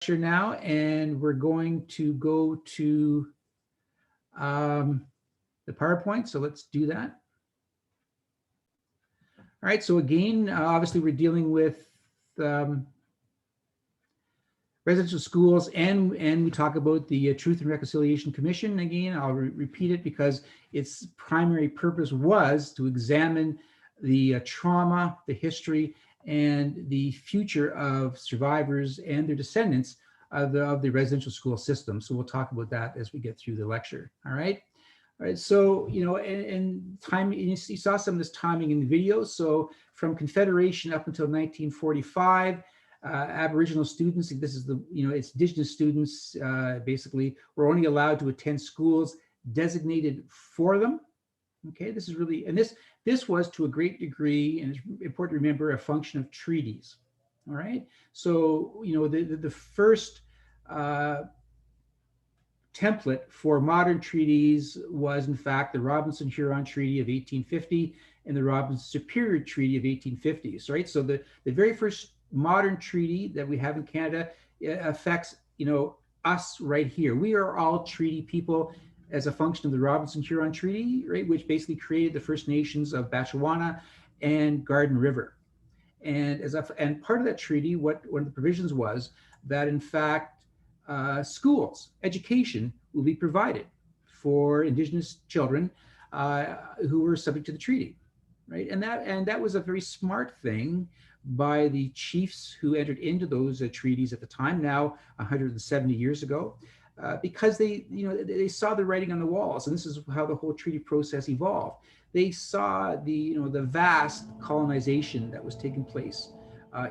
now, and we're going to go to the PowerPoint. So let's do that. All right, so again, obviously we're dealing with residential schools, and we talk about the Truth and Reconciliation Commission. Again, I'll repeat it because its primary purpose was to examine the trauma, the history, and the future of survivors and their descendants of the residential school system. So we'll talk about that as we get through the lecture. All right. All right, so, and time, you saw some of this timing in the video. So from Confederation up until 1945, Aboriginal students, this is it's Indigenous students, basically, were only allowed to attend schools designated for them. Okay, this is really, and this was to a great degree, and it's important to remember, a function of treaties. All right, so, the first template for modern treaties was, in fact, the Robinson-Huron Treaty of 1850 and the Robinson-Superior Treaty of 1850s, right? So the very first modern treaty that we have in Canada affects, us right here. We are all treaty people as a function of the Robinson-Huron Treaty, right, which basically created the First Nations of Batchewana and Garden River. And and part of that treaty, one of the provisions was that, in fact, schools, education will be provided for Indigenous children who were subject to the treaty, right? And that was a very smart thing by the chiefs who entered into those treaties at the time, now 170 years ago, because they saw the writing on the walls, and this is how the whole treaty process evolved. They saw the vast colonization that was taking place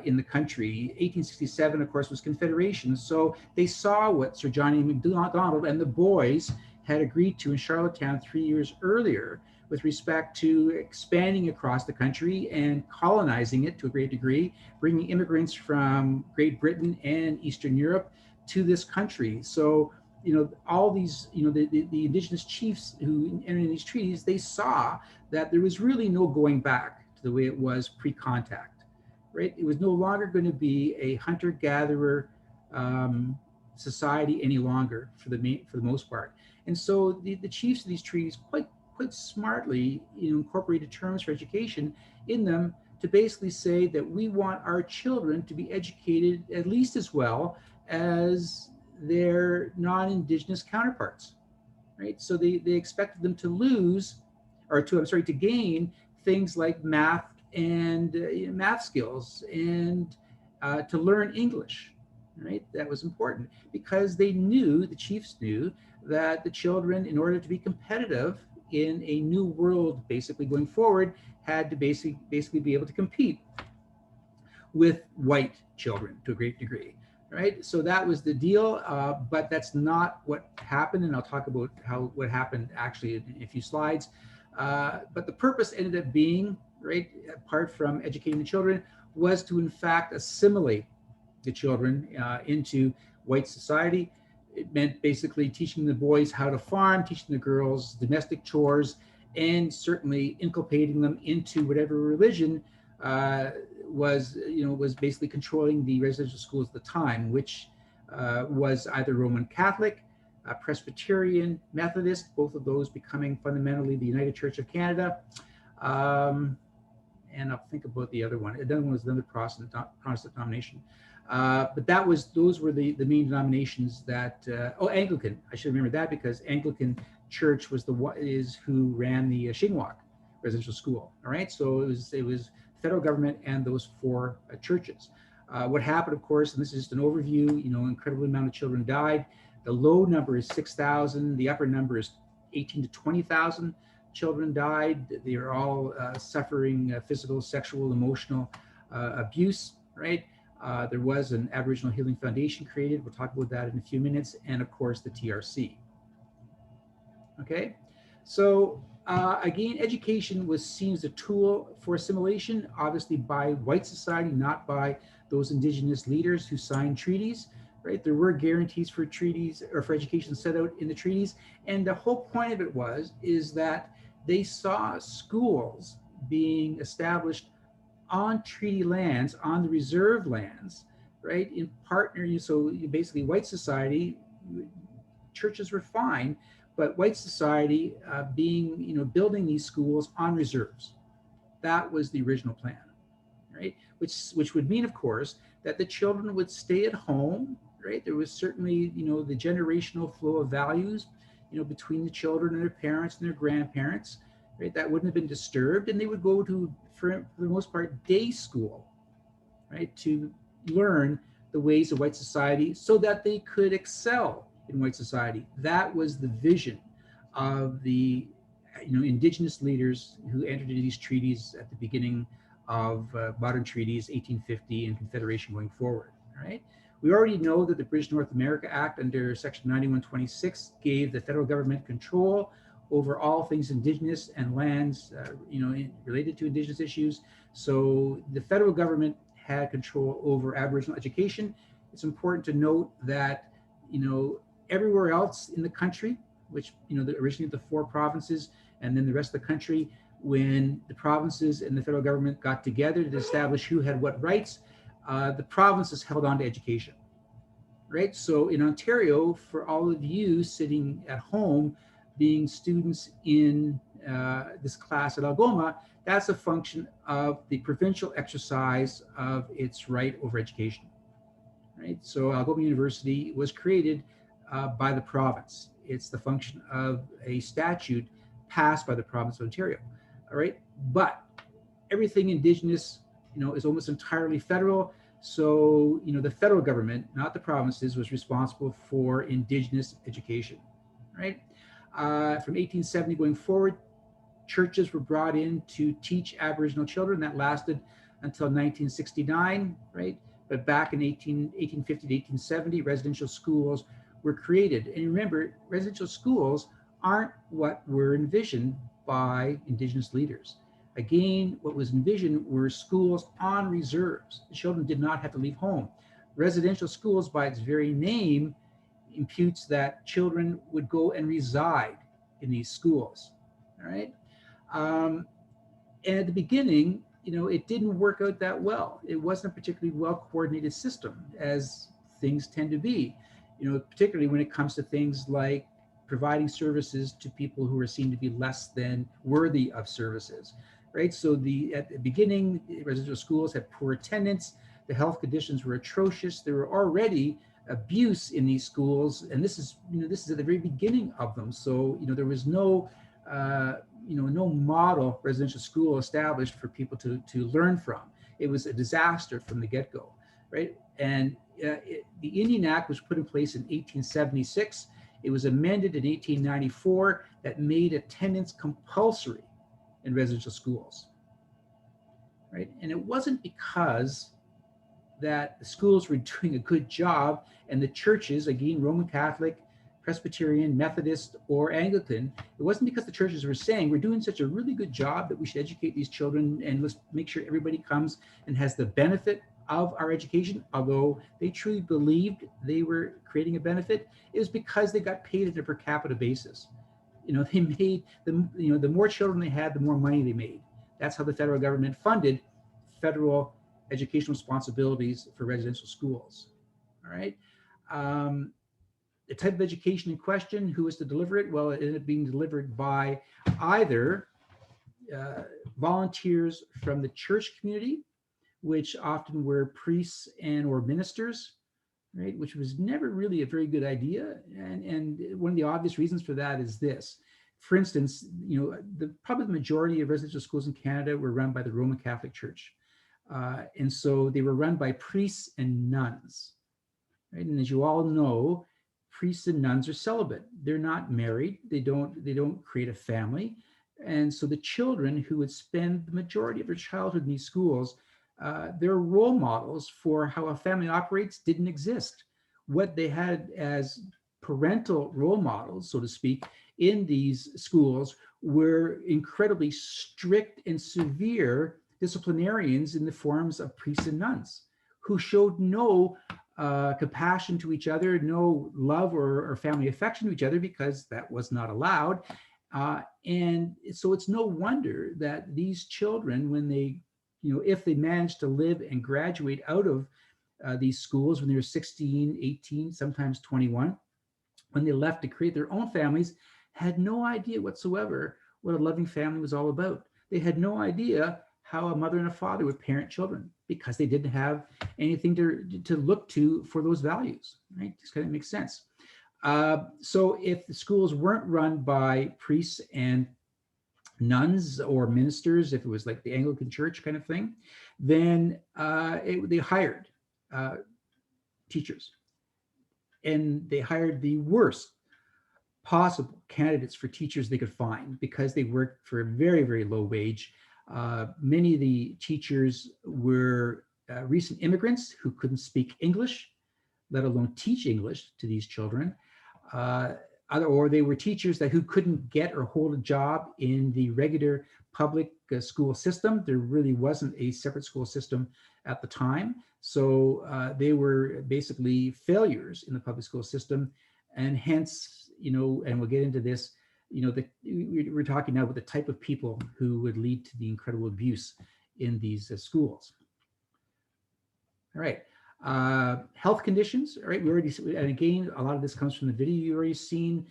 in the country. 1867, of course, was Confederation. So they saw what Sir John A. Macdonald and the boys had agreed to in Charlottetown 3 years earlier with respect to expanding across the country and colonizing it to a great degree, bringing immigrants from Great Britain and Eastern Europe to this country. So, all these, the Indigenous chiefs who entered in these treaties, they saw that there was really no going back to the way it was pre-contact. Right? It was no longer going to be a hunter-gatherer society any longer for the most part. And so the chiefs of these treaties quite smartly incorporated terms for education in them to basically say that we want our children to be educated at least as well as their non-Indigenous counterparts. Right? So they expected them to gain things like math and math skills, and to learn English, right? That was important because the chiefs knew that the children, in order to be competitive in a new world, basically going forward, had to basically be able to compete with white children to a great degree, right? So that was the deal, but that's not what happened, and I'll talk about what happened actually in a few slides. But the purpose ended up being, right, apart from educating the children, was to in fact assimilate the children into white society. It meant basically teaching the boys how to farm, teaching the girls domestic chores, and certainly inculcating them into whatever religion was basically controlling the residential schools at the time, which was either Roman Catholic, Presbyterian, Methodist, both of those becoming fundamentally the United Church of Canada. And I'll think about the other one. The other one was another Protestant denomination. But those were the main denominations that, Anglican, I should remember that, because Anglican Church was who ran the Shingwauk residential school. All right, so it was federal government and those four churches. What happened, of course, and this is just an overview, incredible amount of children died. The low number is 6,000. The upper number is 18 to 20,000 children died. They are all suffering physical, sexual, emotional abuse, right? There was an Aboriginal Healing Foundation created. We'll talk about that in a few minutes. And of course, the TRC. Okay, so again, education was seen as a tool for assimilation, obviously by white society, not by those Indigenous leaders who signed treaties. Right? There were guarantees for treaties or for education set out in the treaties. And the whole point of it is that they saw schools being established on treaty lands, on the reserve lands, right? In partner, so basically, white society, churches were fine, but white society being, building these schools on reserves. That was the original plan, right? Which would mean, of course, that the children would stay at home, right? There was certainly, the generational flow of values, between the children and their parents and their grandparents, right? That wouldn't have been disturbed, and they would go to, for the most part, day school, right, to learn the ways of white society so that they could excel in white society. That was the vision of the indigenous leaders who entered into these treaties at the beginning of modern treaties, 1850, and Confederation going forward. Right? We already know that the British North America Act under Section 9126 gave the federal government control over all things indigenous and lands, related to indigenous issues. So the federal government had control over Aboriginal education. It's important to note that, everywhere else in the country, which, originally the 4 provinces and then the rest of the country, when the provinces and the federal government got together to establish who had what rights, the provinces held on to education, right? So in Ontario, for all of you sitting at home, being students in this class at Algoma, that's a function of the provincial exercise of its right over education, right? So Algoma University was created by the province. It's the function of a statute passed by the province of Ontario, all right? But everything Indigenous, is almost entirely federal. So, the federal government, not the provinces, was responsible for Indigenous education, right? From 1870 going forward, churches were brought in to teach Aboriginal children. That lasted until 1969, right? But back in 1850 to 1870, residential schools were created. And remember, residential schools aren't what were envisioned by Indigenous leaders. Again, what was envisioned were schools on reserves. The children did not have to leave home. Residential schools, by its very name, imputes that children would go and reside in these schools. All right. Um, and at the beginning, it didn't work out that well. It wasn't a particularly well coordinated system, as things tend to be, particularly when it comes to things like providing services to people who are seen to be less than worthy of services, right? So at the beginning, residential schools had poor attendance. The health conditions were atrocious. There were already abuse in these schools, and this is at the very beginning of them. So there was no no model residential school established for people to learn from. It was a disaster from the get-go, right? And the Indian Act was put in place in 1876. It was amended in 1894 that made attendance compulsory in residential schools, right? And it wasn't because that the schools were doing a good job and the churches, again, Roman Catholic, Presbyterian, Methodist, or Anglican, it wasn't because the churches were saying we're doing such a really good job that we should educate these children and let's make sure everybody comes and has the benefit of our education, although they truly believed they were creating a benefit. It was because they got paid on a per capita basis. They made the more children they had, the more money they made. That's how the federal government funded federal educational responsibilities for residential schools. All right. The type of education in question, who was to deliver it? Well, it ended up being delivered by either volunteers from the church community, which often were priests and or ministers, right? Which was never really a very good idea. And one of the obvious reasons for that is this. For instance, probably the majority of residential schools in Canada were run by the Roman Catholic Church. And so they were run by priests and nuns, right? And as you all know, priests and nuns are celibate. They're not married. They don't create a family. And so the children who would spend the majority of their childhood in these schools, their role models for how a family operates didn't exist. What they had as parental role models, so to speak, in these schools were incredibly strict and severe disciplinarians in the forms of priests and nuns who showed no compassion to each other, no love or family affection to each other because that was not allowed. And so it's no wonder that these children, when they, if they manage to live and graduate out of these schools when they were 16, 18, sometimes 21, when they left to create their own families, had no idea whatsoever what a loving family was all about. They had no idea how a mother and a father would parent children because they didn't have anything to look to for those values, right? This kind of makes sense. So if the schools weren't run by priests and nuns or ministers, if it was like the Anglican Church kind of thing, then they hired uh, teachers, and they hired the worst possible candidates for teachers they could find because they worked for a very, very low wage. Many of the teachers were recent immigrants who couldn't speak English, let alone teach English to these children. Uh, or they were teachers who couldn't get or hold a job in the regular public school system. There really wasn't a separate school system at the time. So they were basically failures in the public school system. And hence, and we'll get into this, we're talking now about the type of people who would lead to the incredible abuse in these schools. All right. Health conditions, all right, we already, and again, a lot of this comes from the video you already seen.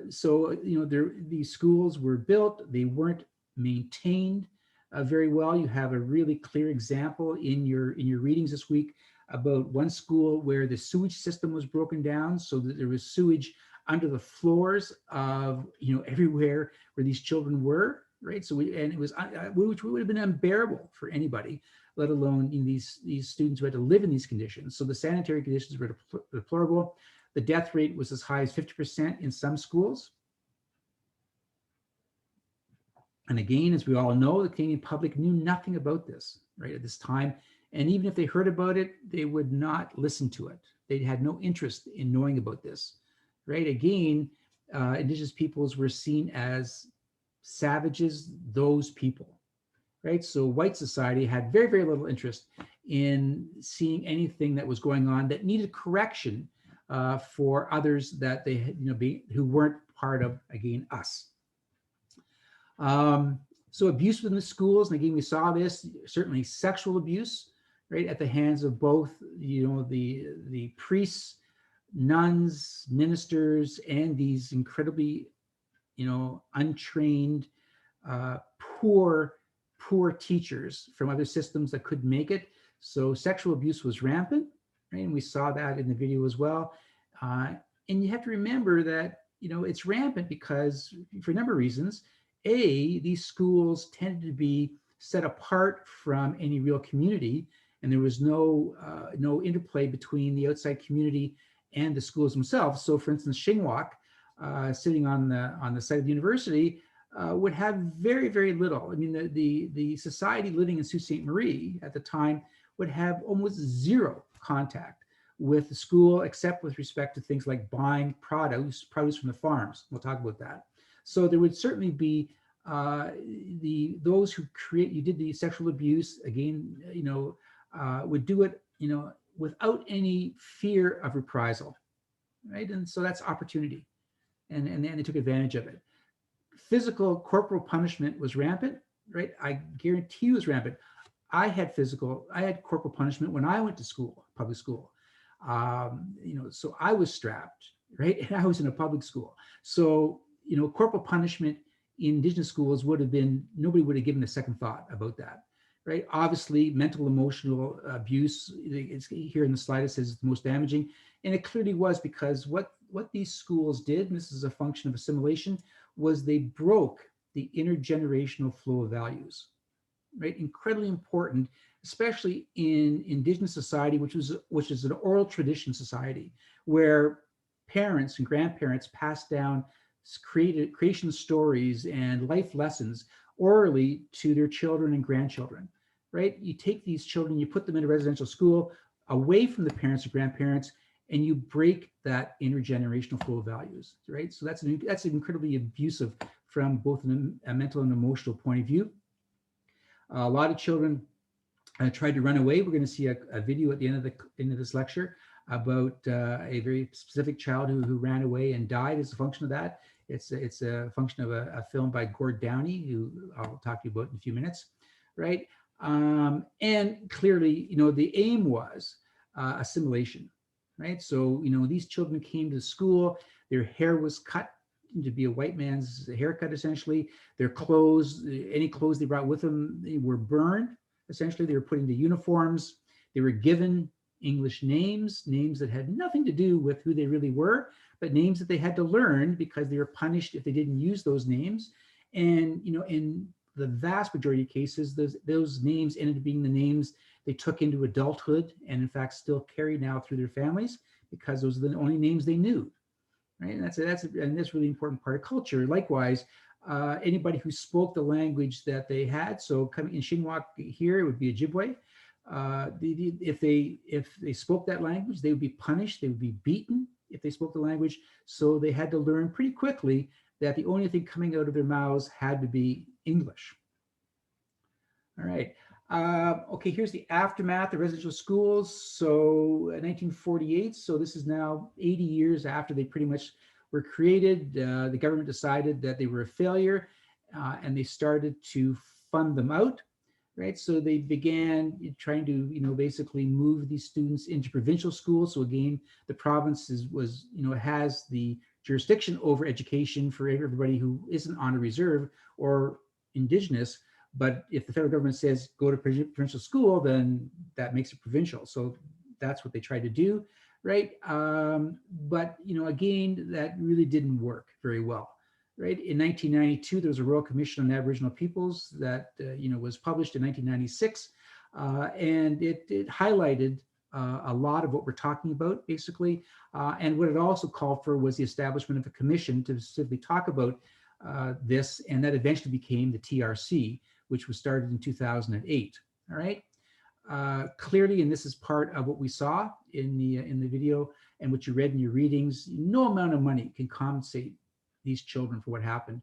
So, these schools were built, they weren't maintained very well. You have a really clear example in your readings this week about one school where the sewage system was broken down so that there was sewage under the floors of, everywhere where these children were, right? So it was, which would have been unbearable for anybody, let alone these students who had to live in these conditions. So the sanitary conditions were deplorable. The death rate was as high as 50% in some schools. And again, as we all know, the Canadian public knew nothing about this, right, at this time. And even if they heard about it, they would not listen to it. They had no interest in knowing about this, right? Again, Indigenous peoples were seen as savages, those people. Right? So white society had very, very little interest in seeing anything that was going on that needed correction for others that they had, who weren't part of, again, us. So abuse within the schools, and again, we saw this, certainly sexual abuse, right, at the hands of both, the priests, nuns, ministers, and these incredibly, untrained, poor teachers from other systems that couldn't make it. So sexual abuse was rampant, right? And we saw that in the video as well. And you have to remember that, it's rampant because for a number of reasons. These schools tended to be set apart from any real community, and there was no interplay between the outside community and the schools themselves. So for instance, Shingwak, sitting on the site of the university, would have very, very little. I mean, the society living in Sault Ste. Marie at the time would have almost zero contact with the school, except with respect to things like buying produce from the farms. We'll talk about that. So there would certainly be those who you did the sexual abuse, again, would do it, without any fear of reprisal, right? And so that's opportunity, and they took advantage of it. Physical corporal punishment was rampant, right? I guarantee you it was rampant. I had corporal punishment when I went to school, public school. So I was strapped, right? And I was in a public school. So, corporal punishment in Indigenous schools nobody would have given a second thought about that, right? Obviously, mental, emotional abuse, it's here in the slide, it says it's the most damaging. And it clearly was, because what these schools did, and this is a function of assimilation, was they broke the intergenerational flow of values, right? Incredibly important, especially in Indigenous society, which is an oral tradition society, where parents and grandparents passed down creation stories and life lessons orally to their children and grandchildren, right? You take these children, you put them in a residential school away from the parents or grandparents, and you break that intergenerational flow of values, right? So that's incredibly abusive from both a mental and emotional point of view. A lot of children tried to run away. We're going to see a video at the end of this lecture about a very specific child who ran away and died as a function of that. It's a function of a film by Gord Downey, who I'll talk to you about in a few minutes, right? And clearly, the aim was assimilation, right? So, these children came to school, their hair was cut to be a white man's haircut, essentially. Their clothes, any clothes they brought with them, they were burned. Essentially, they were put into uniforms. They were given English names that had nothing to do with who they really were, but names that they had to learn because they were punished if they didn't use those names. And, in the vast majority of cases, those names ended up being the names they took into adulthood and, in fact, still carry now through their families because those are the only names they knew. Right, and that's a really important part of culture. Likewise, anybody who spoke the language that they had, so coming in Shinwak here, it would be Ojibwe. If they spoke that language, they would be punished. They would be beaten if they spoke the language. So they had to learn pretty quickly that the only thing coming out of their mouths had to be English. All right. Okay, here's the aftermath of residential schools. So 1948, so this is now 80 years after they pretty much were created. The government decided that they were a failure and they started to fund them out, right? So they began trying to, basically move these students into provincial schools. So again, the province has the jurisdiction over education for everybody who isn't on a reserve or Indigenous. But if the federal government says go to provincial school, then that makes it provincial. So that's what they tried to do, right? But again, that really didn't work very well, right? In 1992, there was a Royal Commission on Aboriginal Peoples that was published in 1996, and it highlighted a lot of what we're talking about, basically. And what it also called for was the establishment of a commission to simply talk about this, and that eventually became the TRC, which was started in 2008. All right. Clearly, and this is part of what we saw in the video and what you read in your readings, no amount of money can compensate these children for what happened,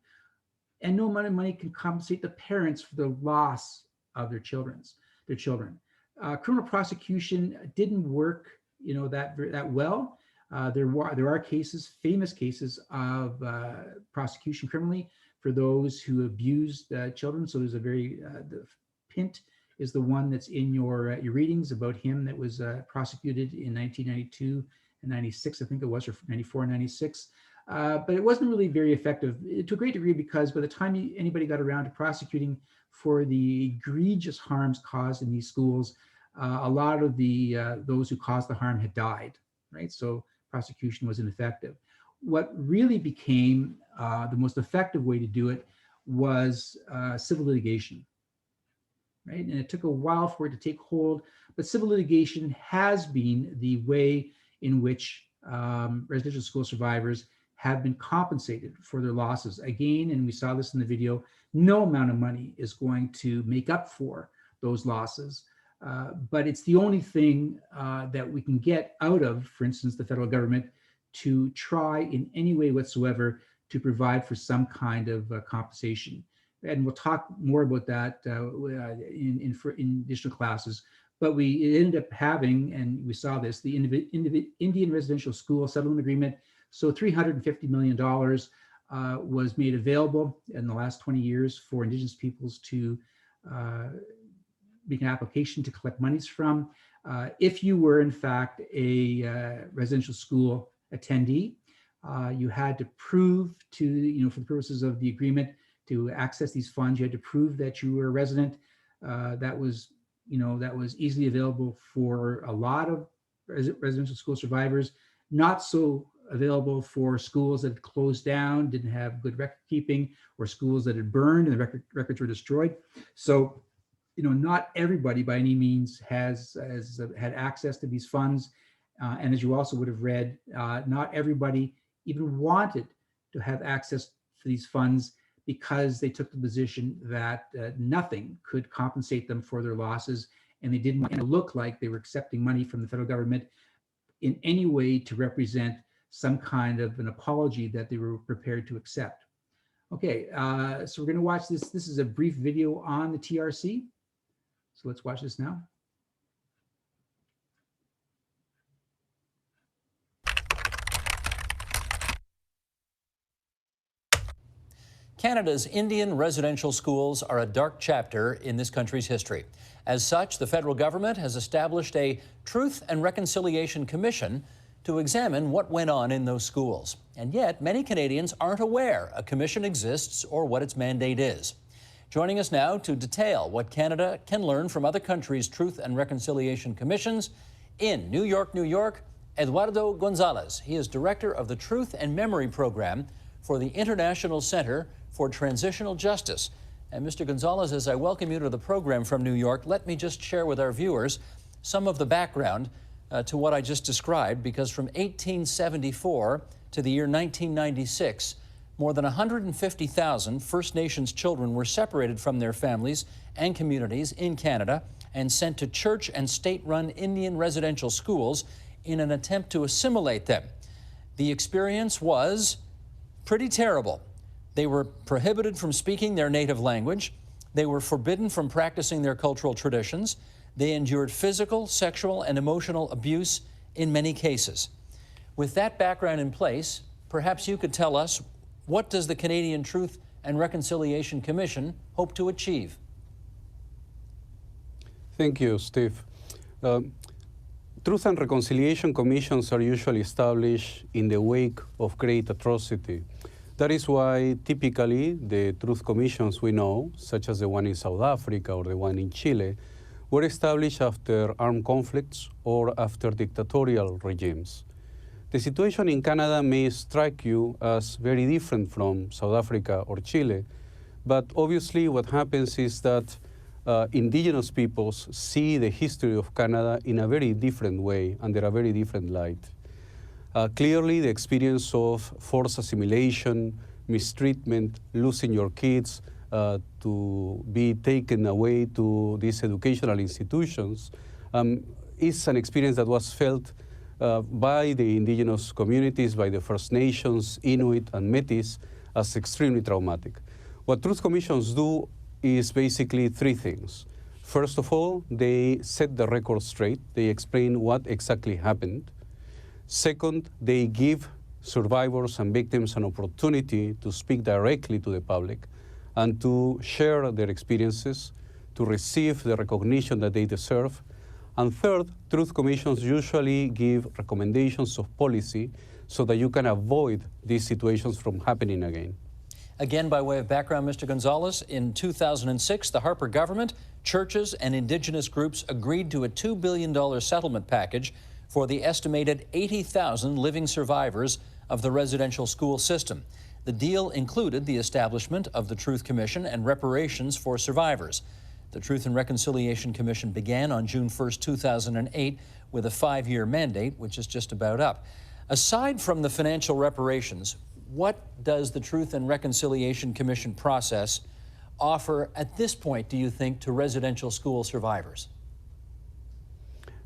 and no amount of money can compensate the parents for the loss of their children. Criminal prosecution didn't work, that well. There are cases, famous cases of prosecution criminally for those who abused children. So there's a the Pint is the one that's in your readings about him that was prosecuted in 1992 and 96, I think it was, or 94 and 96. But it wasn't really very effective to a great degree because by the time anybody got around to prosecuting for the egregious harms caused in these schools, a lot of those who caused the harm had died, right? So prosecution was ineffective. What really became the most effective way to do it was civil litigation, right? And it took a while for it to take hold, but civil litigation has been the way in which residential school survivors have been compensated for their losses. Again, and we saw this in the video, no amount of money is going to make up for those losses. But it's the only thing that we can get out of, for instance, the federal government to try in any way whatsoever to provide for some kind of compensation. And we'll talk more about that in additional classes. But we ended up having, and we saw this, the Indian Residential School Settlement Agreement. So $350 million was made available in the last 20 years for Indigenous peoples to make an application to collect monies from. If you were, in fact, a residential school attendee, you had to prove to, for the purposes of the agreement, to access these funds, you had to prove that you were a resident. That was easily available for a lot of residential school survivors, not so available for schools that had closed down, didn't have good record keeping, or schools that had burned and the records were destroyed. So, not everybody by any means has had access to these funds. And as you also would have read, not everybody even wanted to have access to these funds because they took the position that nothing could compensate them for their losses, and they didn't want to look like they were accepting money from the federal government in any way to represent some kind of an apology that they were prepared to accept. Okay, so we're going to watch this. This is a brief video on the TRC. So let's watch this now. Canada's Indian residential schools are a dark chapter in this country's history. As such, the federal government has established a Truth and Reconciliation Commission to examine what went on in those schools. And yet, many Canadians aren't aware a commission exists or what its mandate is. Joining us now to detail what Canada can learn from other countries' Truth and Reconciliation Commissions in New York, New York, Eduardo Gonzalez. He is director of the Truth and Memory Program for the International Center for Transitional Justice. And Mr. Gonzalez, as I welcome you to the program from New York, let me just share with our viewers some of the background to what I just described, because from 1874 to the year 1996, more than 150,000 First Nations children were separated from their families and communities in Canada and sent to church and state-run Indian residential schools in an attempt to assimilate them. The experience was pretty terrible. They were prohibited from speaking their native language. They were forbidden from practicing their cultural traditions. They endured physical, sexual, and emotional abuse in many cases. With that background in place, perhaps you could tell us, what does the Canadian Truth and Reconciliation Commission hope to achieve? Thank you, Steve. Truth and Reconciliation Commissions are usually established in the wake of great atrocity. That is why typically the Truth Commissions we know, such as the one in South Africa or the one in Chile, were established after armed conflicts or after dictatorial regimes. The situation in Canada may strike you as very different from South Africa or Chile, but obviously what happens is that Indigenous peoples see the history of Canada in a very different way, under a very different light. Clearly, the experience of forced assimilation, mistreatment, losing your kids to be taken away to these educational institutions is an experience that was felt by the indigenous communities, by the First Nations, Inuit, and Métis as extremely traumatic. What Truth Commissions do is basically three things. First of all, they set the record straight. They explain what exactly happened. Second, they give survivors and victims an opportunity to speak directly to the public and to share their experiences, to receive the recognition that they deserve. And third, Truth Commissions usually give recommendations of policy so that you can avoid these situations from happening again. Again, by way of background, Mr. Gonzalez, in 2006, the Harper government, churches, and Indigenous groups agreed to a $2 billion settlement package for the estimated 80,000 living survivors of the residential school system. The deal included the establishment of the Truth Commission and reparations for survivors. The Truth and Reconciliation Commission began on June 1st, 2008, with a 5-year mandate, which is just about up. Aside from the financial reparations, what does the Truth and Reconciliation Commission process offer at this point, do you think, to residential school survivors?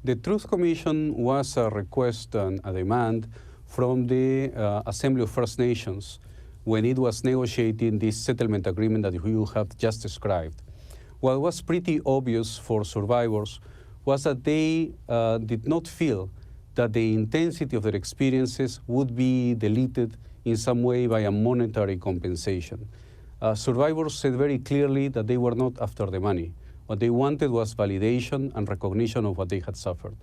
The Truth Commission was a request and a demand from the Assembly of First Nations when it was negotiating this settlement agreement that you have just described. What was pretty obvious for survivors was that they did not feel that the intensity of their experiences would be deleted in some way by a monetary compensation. Survivors said very clearly that they were not after the money. What they wanted was validation and recognition of what they had suffered.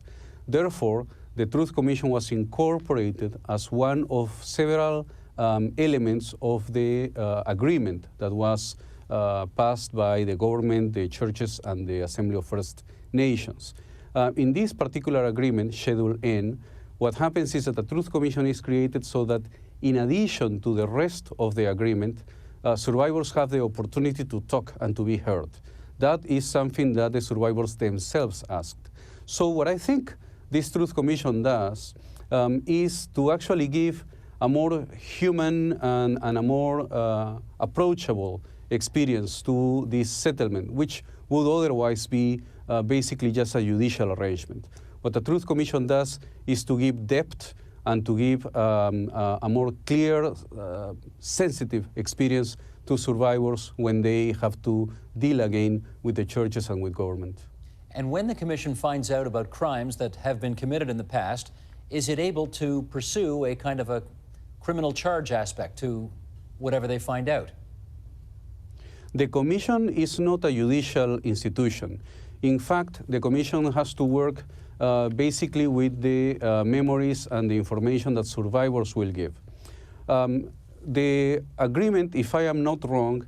Therefore, the Truth Commission was incorporated as one of several elements of the agreement that was passed by the government, the churches, and the Assembly of First Nations. In this particular agreement, Schedule N, what happens is that the Truth Commission is created so that in addition to the rest of the agreement, survivors have the opportunity to talk and to be heard. That is something that the survivors themselves asked. So what I think this Truth Commission does is to actually give a more human and a more approachable experience to this settlement, which would otherwise be basically just a judicial arrangement. What the Truth Commission does is to give depth and to give a more clear, sensitive experience to survivors when they have to deal again with the churches and with government. And when the Commission finds out about crimes that have been committed in the past, is it able to pursue a kind of a criminal charge aspect to whatever they find out? The Commission is not a judicial institution. In fact, the Commission has to work basically with the memories and the information that survivors will give. The agreement, if I am not wrong,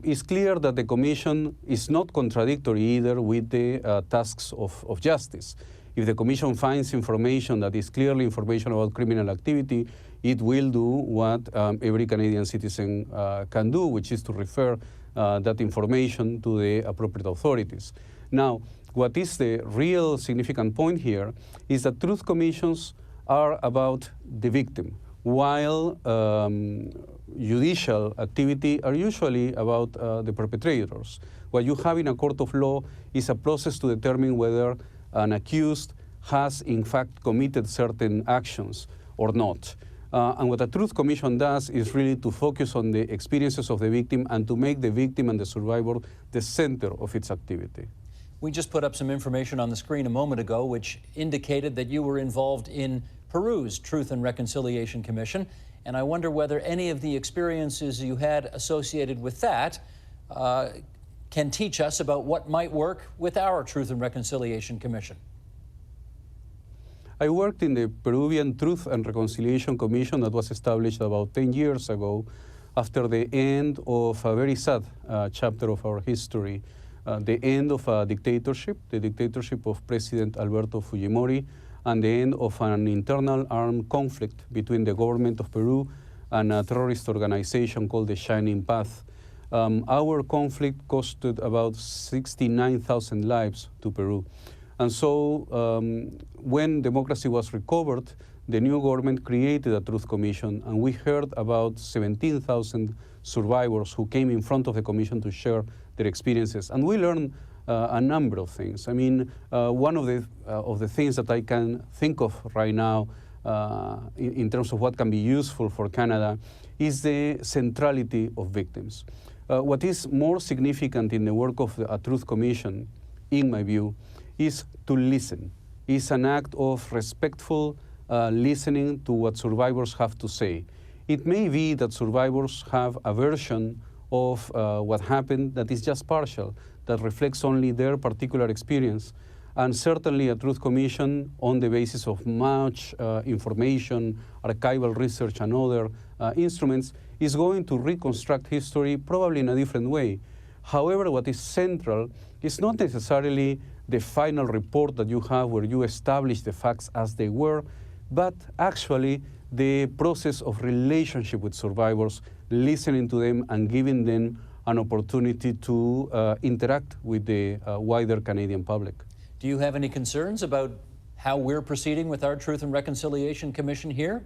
is clear that the Commission is not contradictory either with the tasks of justice. If the Commission finds information that is clearly information about criminal activity, it will do what every Canadian citizen can do, which is to refer that information to the appropriate authorities. Now, what is the real significant point here is that truth commissions are about the victim, while judicial activity are usually about the perpetrators. What you have in a court of law is a process to determine whether an accused has in fact committed certain actions or not. And what a truth commission does is really to focus on the experiences of the victim and to make the victim and the survivor the center of its activity. We just put up some information on the screen a moment ago which indicated that you were involved in Peru's Truth and Reconciliation Commission, and I wonder whether any of the experiences you had associated with that can teach us about what might work with our Truth and Reconciliation Commission. I worked in the Peruvian Truth and Reconciliation Commission that was established about 10 years ago after the end of a very sad chapter of our history, the end of a dictatorship, the dictatorship of President Alberto Fujimori, and the end of an internal armed conflict between the government of Peru and a terrorist organization called the Shining Path. Our conflict costed about 69,000 lives to Peru. And so when democracy was recovered, the new government created a truth commission, and we heard about 17,000 survivors who came in front of the commission to share their experiences. And we learned a number of things. I mean, one of the things that I can think of right now in terms of what can be useful for Canada is the centrality of victims. What is more significant in the work of a truth commission, in my view, is to listen. It's an act of respectful listening to what survivors have to say. It may be that survivors have a version of what happened that is just partial, that reflects only their particular experience. And certainly a truth commission, on the basis of much information, archival research and other instruments, is going to reconstruct history probably in a different way. However, what is central is not necessarily the final report that you have where you establish the facts as they were, but actually the process of relationship with survivors, listening to them and giving them an opportunity to interact with the wider Canadian public. Do you have any concerns about how we're proceeding with our Truth and Reconciliation Commission here?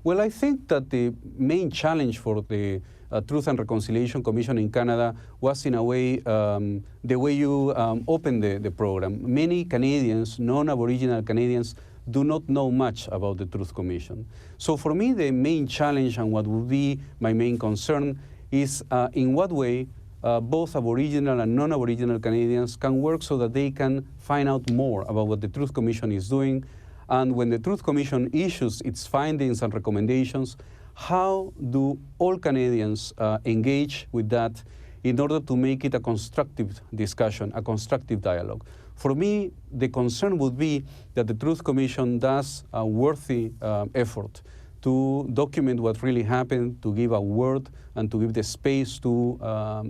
Well, I think that the main challenge for the Truth and Reconciliation Commission in Canada was, in a way, the way you opened the program. Many Canadians, non-Aboriginal Canadians, do not know much about the Truth Commission. So for me, the main challenge and what would be my main concern is in what way both Aboriginal and non-Aboriginal Canadians can work so that they can find out more about what the Truth Commission is doing. And when the Truth Commission issues its findings and recommendations, how do all Canadians engage with that in order to make it a constructive discussion, a constructive dialogue? For me, the concern would be that the Truth Commission does a worthy effort to document what really happened, to give a word and to give the space to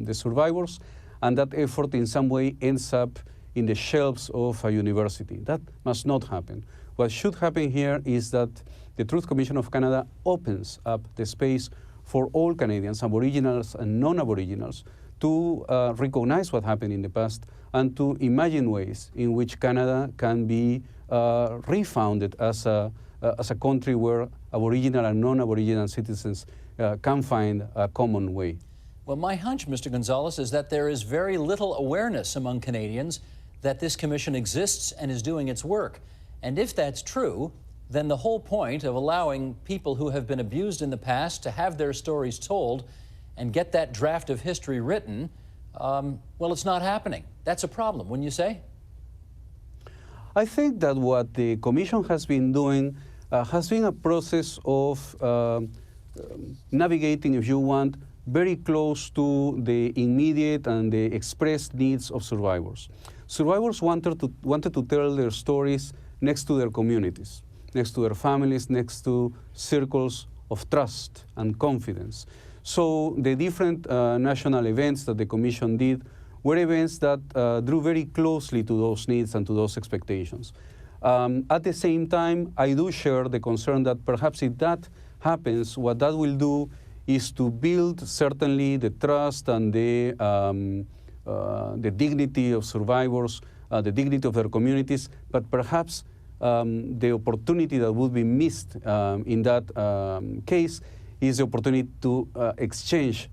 the survivors, and that effort in some way ends up in the shelves of a university. That must not happen. What should happen here is that the Truth Commission of Canada opens up the space for all Canadians, Aboriginals and non-Aboriginals, to recognize what happened in the past and to imagine ways in which Canada can be refounded as a country where Aboriginal and non-Aboriginal citizens can find a common way. Well, my hunch, Mr. Gonzalez, is that there is very little awareness among Canadians that this commission exists and is doing its work. And if that's true, then the whole point of allowing people who have been abused in the past to have their stories told and get that draft of history written, well, it's not happening. That's a problem, wouldn't you say? I think that what the Commission has been doing has been a process of navigating, if you want, very close to the immediate and the expressed needs of survivors. Survivors wanted to tell their stories next to their communities, next to their families, next to circles of trust and confidence. So the different national events that the Commission did were events that drew very closely to those needs and to those expectations. At the same time, I do share the concern that perhaps if that happens, what that will do is to build certainly the trust and the dignity of survivors, the dignity of their communities, but perhaps the opportunity that would be missed in that case is the opportunity to exchange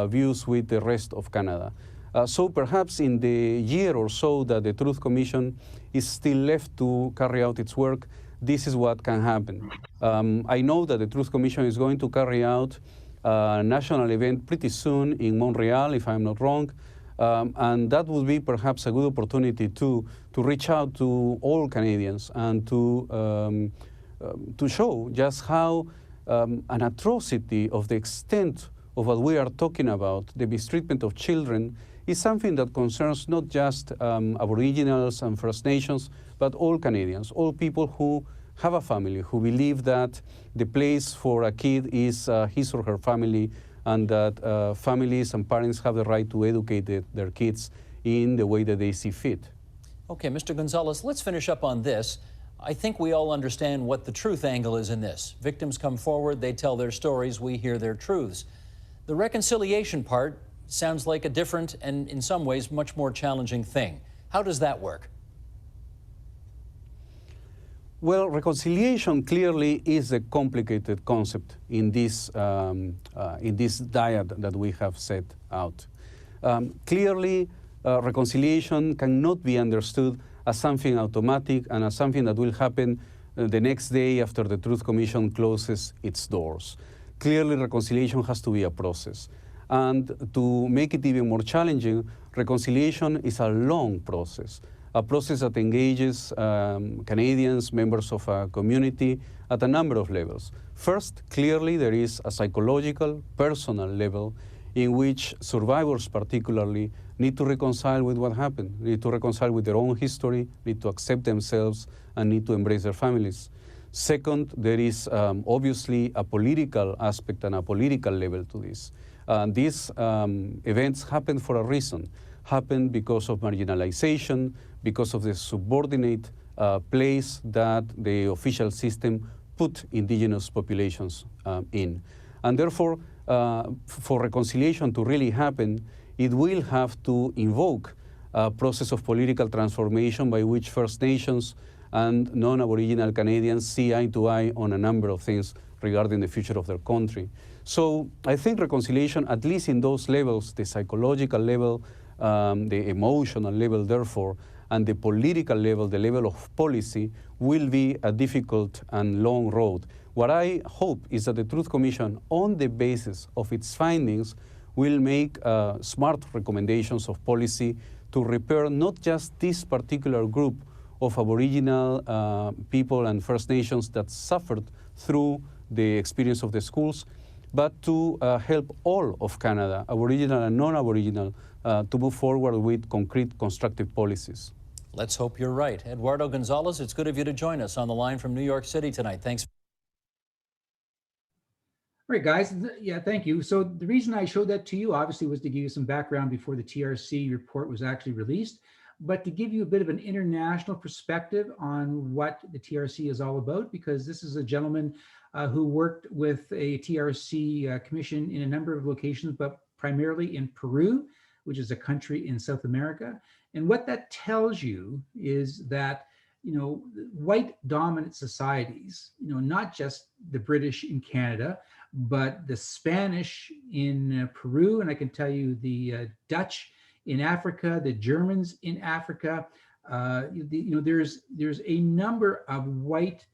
views with the rest of Canada. So perhaps in the year or so that the Truth Commission is still left to carry out its work, this is what can happen. I know that the Truth Commission is going to carry out a national event pretty soon in Montreal, if I'm not wrong, and that would be perhaps a good opportunity to reach out to all Canadians and to show just how an atrocity of the extent of what we are talking about, the mistreatment of children, is something that concerns not just Aboriginals and First Nations, but all Canadians, all people who have a family, who believe that the place for a kid is his or her family, and that families and parents have the right to educate their kids in the way that they see fit. Okay, Mr. Gonzalez, let's finish up on this. I think we all understand what the truth angle is in this. Victims come forward, they tell their stories, we hear their truths. The reconciliation part sounds like a different and in some ways much more challenging thing. How does that work? Well, reconciliation clearly is a complicated concept in this dyad that we have set out. Clearly, reconciliation cannot be understood as something automatic and as something that will happen the next day after the Truth Commission closes its doors. Clearly, reconciliation has to be a process. And to make it even more challenging, reconciliation is a long process, a process that engages Canadians, members of a community, at a number of levels. First, clearly there is a psychological, personal level in which survivors particularly need to reconcile with what happened, need to reconcile with their own history, need to accept themselves, and need to embrace their families. Second, there is obviously a political aspect and a political level to this. These events happen for a reason, happen because of marginalization, because of the subordinate place that the official system put indigenous populations in. And therefore, for reconciliation to really happen, it will have to invoke a process of political transformation by which First Nations and non-Aboriginal Canadians see eye to eye on a number of things regarding the future of their country. So I think reconciliation, at least in those levels, the psychological level, the emotional level, therefore, and the political level, the level of policy, will be a difficult and long road. What I hope is that the Truth Commission, on the basis of its findings, will make smart recommendations of policy to repair not just this particular group of Aboriginal people and First Nations that suffered through the experience of the schools, but to help all of Canada, Aboriginal and non-Aboriginal, to move forward with concrete, constructive policies. Let's hope you're right. Eduardo Gonzalez, it's good of you to join us on the line from New York City tonight. Thanks. All right, guys. Yeah, thank you. So the reason I showed that to you, obviously, was to give you some background before the TRC report was actually released, but to give you a bit of an international perspective on what the TRC is all about, because this is a gentleman who worked with a TRC commission in a number of locations, but primarily in Peru, which is a country in South America. And what that tells you is that, white dominant societies, not just the British in Canada, but the Spanish in Peru, and I can tell you the Dutch in Africa, the Germans in Africa, there's a number of white,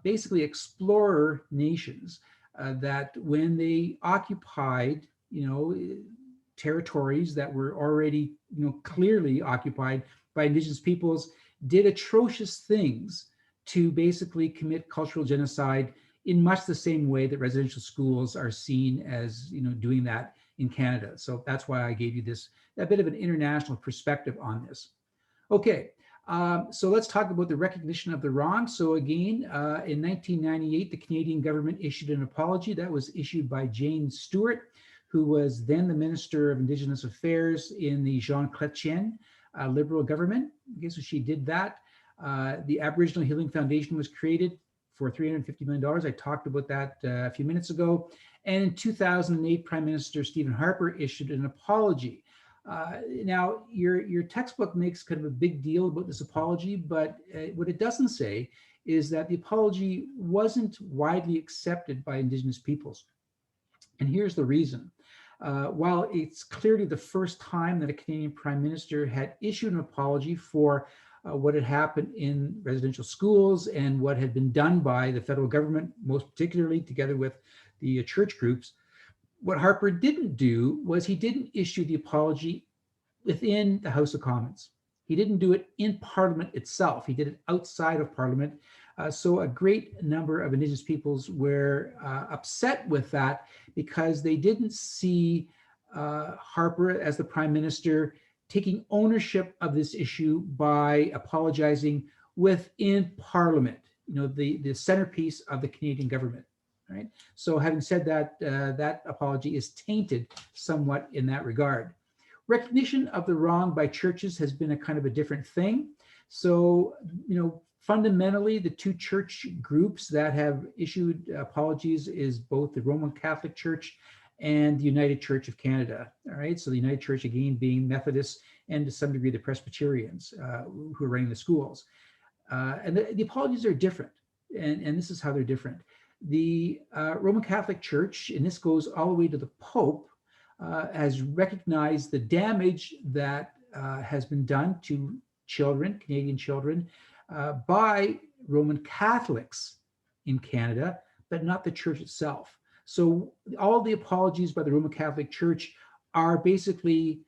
basically explorer nations that when they occupied, territories that were already, clearly occupied by indigenous peoples, did atrocious things to basically commit cultural genocide in much the same way that residential schools are seen as, doing that in Canada. So that's why I gave you a bit of an international perspective on this. Okay, so let's talk about the recognition of the wrong. So again, in 1998, the Canadian government issued an apology that was issued by Jane Stewart, who was then the Minister of Indigenous Affairs in the Jean Chrétien Liberal government. Okay, so she did that. The Aboriginal Healing Foundation was created for $350 million. I talked about that a few minutes ago. And in 2008, Prime Minister Stephen Harper issued an apology. Now, your textbook makes kind of a big deal about this apology, but what it doesn't say is that the apology wasn't widely accepted by Indigenous peoples. And here's the reason. While it's clearly the first time that a Canadian Prime Minister had issued an apology for what had happened in residential schools and what had been done by the federal government, most particularly together with the church groups, what Harper didn't do was he didn't issue the apology within the House of Commons. He didn't do it in Parliament itself. He did it outside of Parliament. So a great number of Indigenous peoples were upset with that because they didn't see Harper as the Prime Minister taking ownership of this issue by apologizing within Parliament, the centerpiece of the Canadian government, right? So having said that, that apology is tainted somewhat in that regard. Recognition of the wrong by churches has been a kind of a different thing. So, fundamentally, the two church groups that have issued apologies is both the Roman Catholic Church and the United Church of Canada. All right, so the United Church, again, being Methodists and to some degree the Presbyterians who are running the schools. And the apologies are different, and this is how they're different. The Roman Catholic Church, and this goes all the way to the Pope, has recognized the damage that has been done to children, Canadian children, by Roman Catholics in Canada, but not the church itself. So all the apologies by the Roman Catholic Church are basically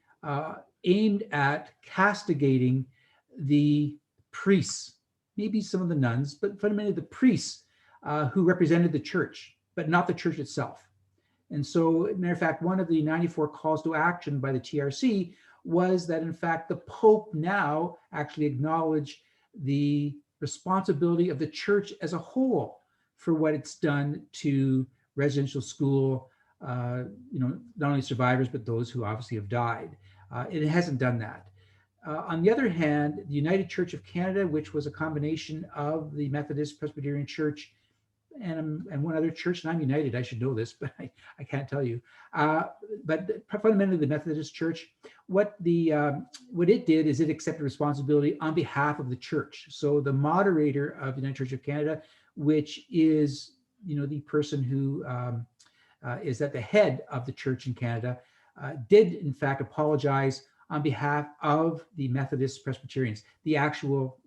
aimed at castigating the priests, maybe some of the nuns, but fundamentally the priests who represented the church, but not the church itself. And so, matter of fact, one of the 94 calls to action by the TRC was that, in fact, the Pope now actually acknowledged the responsibility of the church as a whole for what it's done to residential school, not only survivors, but those who obviously have died. It hasn't done that. On the other hand, the United Church of Canada, which was a combination of the Methodist Presbyterian Church and one other church, and I'm United, I should know this, but I can't tell you. But fundamentally, the Methodist Church, what it did is it accepted responsibility on behalf of the church. So the moderator of the United Church of Canada, which is the person who is at the head of the church in Canada, did in fact apologize on behalf of the Methodist Presbyterians. The actual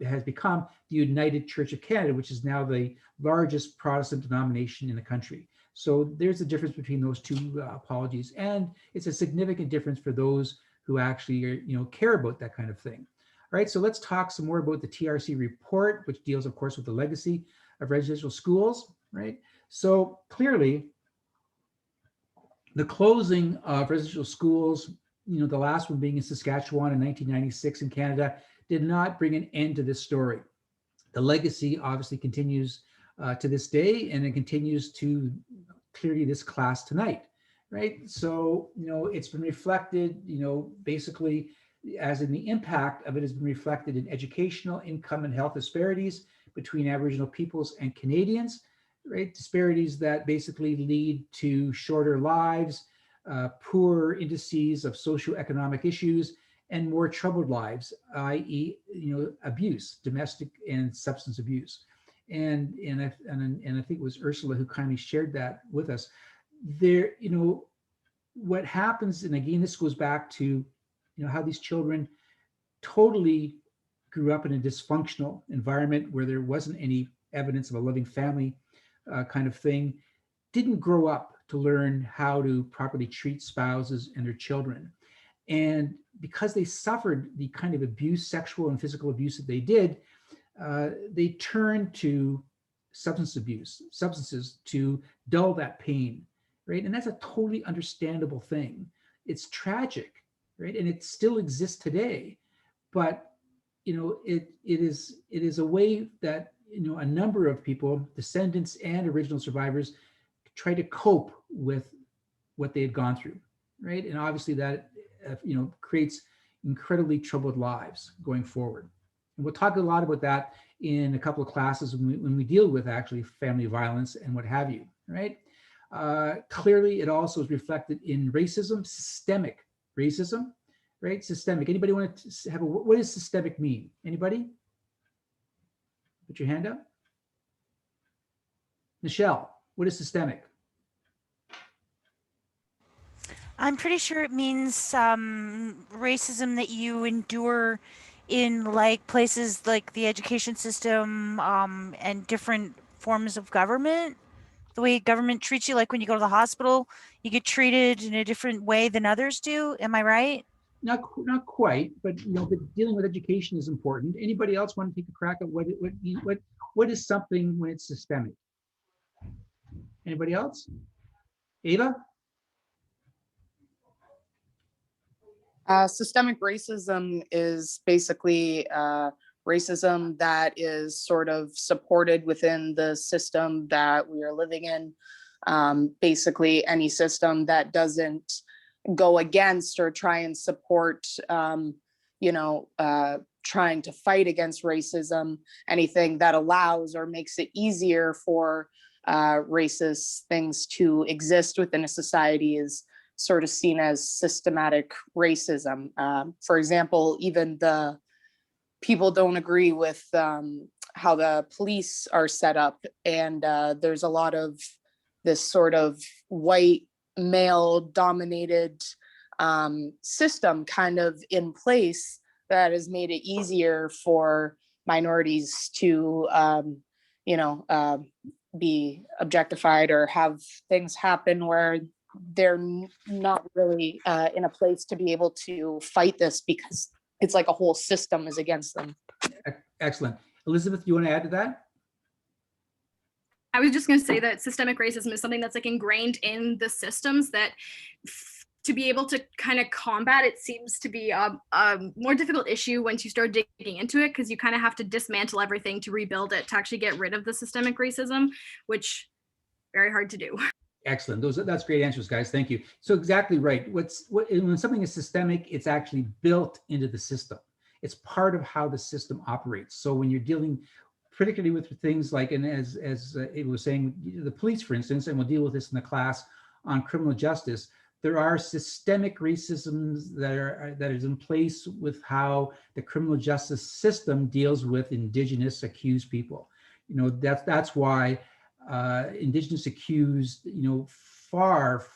has become the United Church of Canada, which is now the largest Protestant denomination in the country. So there's a difference between those two apologies, and it's a significant difference for those who actually care about that kind of thing. All right, so let's talk some more about the TRC report, which deals, of course, with the legacy of residential schools. Right, so clearly, the closing of residential schools, the last one being in Saskatchewan in 1996 in Canada, did not bring an end to this story. The legacy obviously continues to this day, and it continues to clearly this class tonight, right? So, it's been reflected, basically as in the impact of it has been reflected in educational, income, and health disparities between Aboriginal peoples and Canadians, right? Disparities that basically lead to shorter lives, poorer indices of socioeconomic issues, and more troubled lives, i.e., abuse, domestic and substance abuse. And I think it was Ursula who kindly shared that with us. There, what happens, and again, this goes back to, how these children totally grew up in a dysfunctional environment where there wasn't any evidence of a loving family kind of thing, didn't grow up to learn how to properly treat spouses and their children. And because they suffered the kind of abuse, sexual and physical abuse that they did, they turned to substance abuse, substances to dull that pain, right? And that's a totally understandable thing. It's tragic, right? And it still exists today, but it is a way that a number of people, descendants and original survivors, try to cope with what they had gone through, right? And obviously that creates incredibly troubled lives going forward. And we'll talk a lot about that in a couple of classes when we deal with actually family violence and what have you, right? Clearly, it also is reflected in racism, systemic racism, right? Systemic. Anybody want to have what does systemic mean? Anybody? Put your hand up. Michelle, what is systemic? I'm pretty sure it means racism that you endure in like places like the education system and different forms of government. The way government treats you, like when you go to the hospital, you get treated in a different way than others do. Am I right? Not quite, but but dealing with education is important. Anybody else want to take a crack at what is something when it's systemic? Anybody else? Ava? Systemic racism is basically racism that is sort of supported within the system that we are living in. Basically, any system that doesn't go against or try and support, trying to fight against racism, anything that allows or makes it easier for racist things to exist within a society is sort of seen as systematic racism. For example, even the people don't agree with how the police are set up. And there's a lot of this sort of white male dominated system kind of in place that has made it easier for minorities to, be objectified or have things happen where they're not really in a place to be able to fight this because it's like a whole system is against them. Excellent. Elizabeth, you want to add to that? I was just going to say that systemic racism is something that's like ingrained in the systems that to be able to kind of combat it seems to be a more difficult issue once you start digging into it, because you kind of have to dismantle everything to rebuild it to actually get rid of the systemic racism, which very hard to do. Excellent. That's great answers, guys. Thank you. So exactly right. When something is systemic, it's actually built into the system. It's part of how the system operates. So when you're dealing particularly with things like, and as it was saying, the police, for instance, and we'll deal with this in the class on criminal justice, there are systemic racisms that is in place with how the criminal justice system deals with Indigenous accused people. That's why Indigenous accused, far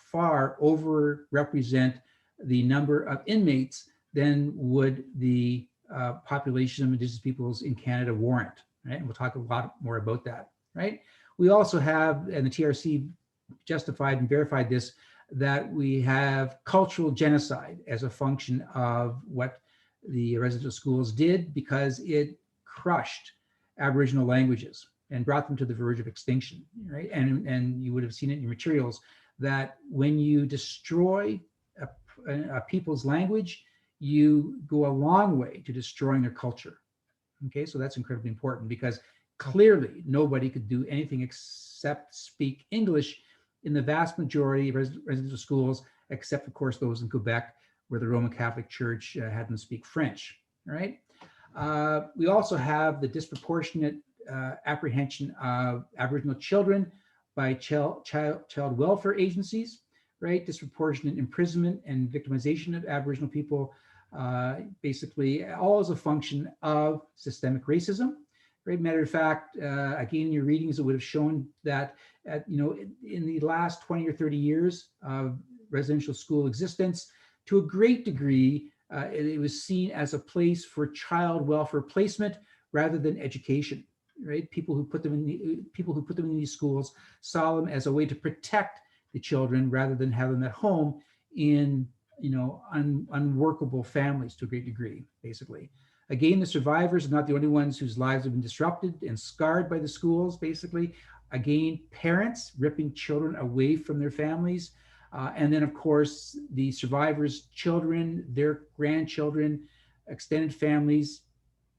overrepresent the number of inmates than would the population of Indigenous peoples in Canada warrant, right? And we'll talk a lot more about that, right? We also have, and the TRC justified and verified this, that we have cultural genocide as a function of what the residential schools did, because it crushed Aboriginal languages and brought them to the verge of extinction, right? And you would have seen it in your materials that when you destroy a people's language, you go a long way to destroying their culture. Okay, so that's incredibly important, because clearly nobody could do anything except speak English in the vast majority of residential schools, except of course those in Quebec, where the Roman Catholic Church had them speak French, right? We also have the disproportionate apprehension of Aboriginal children by child welfare agencies, right? Disproportionate imprisonment and victimization of Aboriginal people, basically all as a function of systemic racism. Right? Matter of fact, again, in your readings, it would have shown that in the last 20 or 30 years of residential school existence, to a great degree, it was seen as a place for child welfare placement rather than education. Right? People who put them in these schools saw them as a way to protect the children rather than have them at home in unworkable families to a great degree, basically. Again, the survivors are not the only ones whose lives have been disrupted and scarred by the schools, basically. Again, parents ripping children away from their families. And then, of course, the survivors' children, their grandchildren, extended families,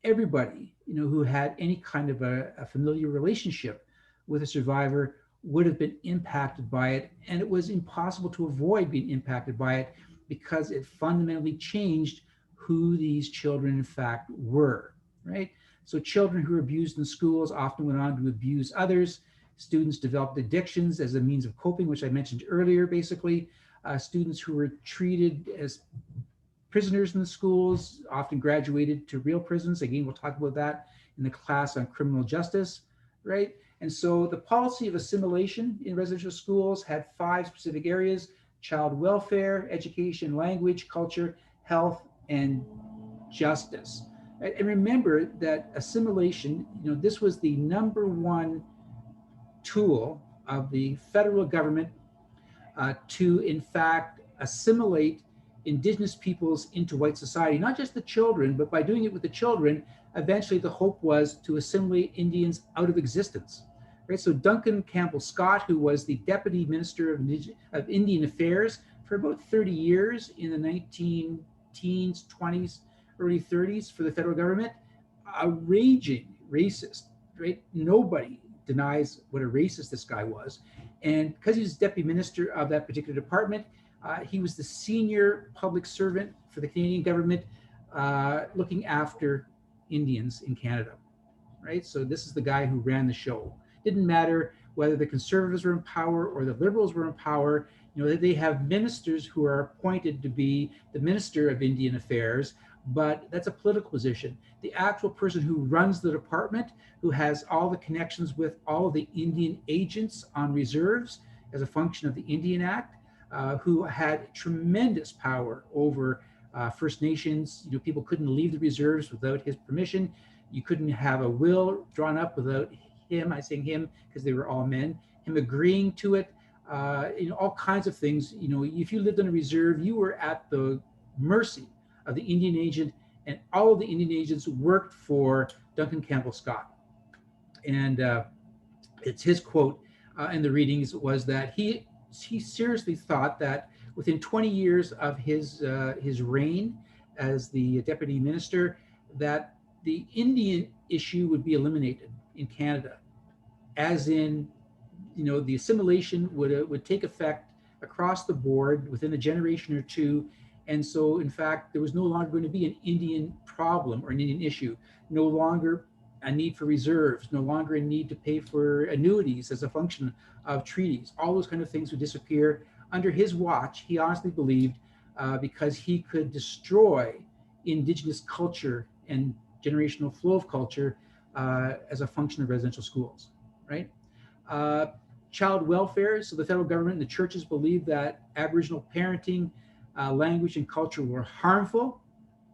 everybody, who had any kind of a familiar relationship with a survivor would have been impacted by it. And it was impossible to avoid being impacted by it because it fundamentally changed who these children in fact were, right? So children who were abused in schools often went on to abuse others. Students developed addictions as a means of coping, which I mentioned earlier, basically. Students who were treated as prisoners in the schools often graduated to real prisons. Again, we'll talk about that in the class on criminal justice, right? And so the policy of assimilation in residential schools had 5 specific areas: child welfare, education, language, culture, health, and justice. And remember that assimilation, this was the #1 tool of the federal government to, in fact, assimilate indigenous peoples into white society, not just the children, but by doing it with the children, eventually the hope was to assimilate Indians out of existence. Right? So Duncan Campbell Scott, who was the Deputy Minister of Indian Affairs for about 30 years in the 19 teens, 20s, early 30s for the federal government, a raging racist, right? Nobody denies what a racist this guy was. And because he was deputy minister of that particular department, he was the senior public servant for the Canadian government looking after Indians in Canada, right? So this is the guy who ran the show. Didn't matter whether the Conservatives were in power or the Liberals were in power. They have ministers who are appointed to be the Minister of Indian Affairs, but that's a political position. The actual person who runs the department, who has all the connections with all of the Indian agents on reserves as a function of the Indian Act, who had tremendous power over First Nations. People couldn't leave the reserves without his permission. You couldn't have a will drawn up without him, I say him because they were all men, him agreeing to it, all kinds of things. If you lived on a reserve, you were at the mercy of the Indian agent, and all of the Indian agents worked for Duncan Campbell Scott. And it's his quote in the readings was that he seriously thought that within 20 years of his reign as the deputy minister, that the Indian issue would be eliminated in Canada, as in, the assimilation would take effect across the board within a generation or two. And so, in fact, there was no longer going to be an Indian problem or an Indian issue, no longer a need for reserves, no longer a need to pay for annuities as a function of treaties. All those kind of things would disappear under his watch. He honestly believed because he could destroy Indigenous culture and generational flow of culture as a function of residential schools, right? Child welfare. So the federal government and the churches believed that Aboriginal parenting, language, and culture were harmful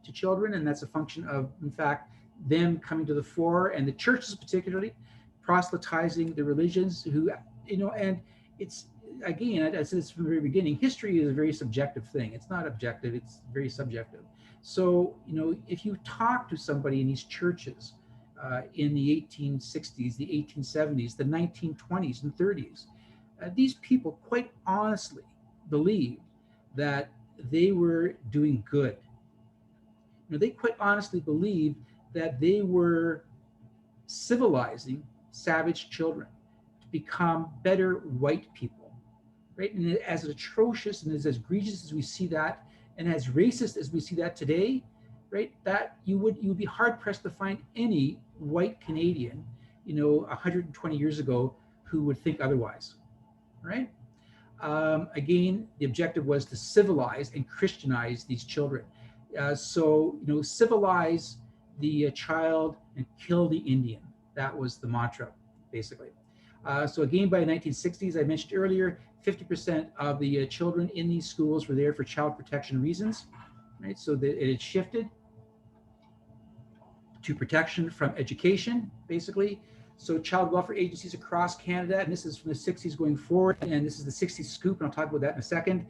to children, and that's a function of, in fact, them coming to the fore, and the churches particularly proselytizing the religions who, and it's, again, I said this from the very beginning, history is a very subjective thing. It's not objective, it's very subjective. So, if you talk to somebody in these churches in the 1860s, the 1870s, the 1920s and 30s, these people quite honestly believed that they were doing good. They quite honestly believed that they were civilizing savage children to become better white people, right? And as atrocious and as egregious as we see that, and as racist as we see that today, right? That you would be hard pressed to find any white Canadian, 120 years ago who would think otherwise, right? Again, the objective was to civilize and Christianize these children. So, civilize the child and kill the Indian. That was the mantra, basically. So again, by the 1960s, I mentioned earlier, 50% of the children in these schools were there for child protection reasons, right? So that it had shifted to protection from education, basically. So child welfare agencies across Canada, and this is from the 60s going forward, and this is the 60s scoop, and I'll talk about that in a second.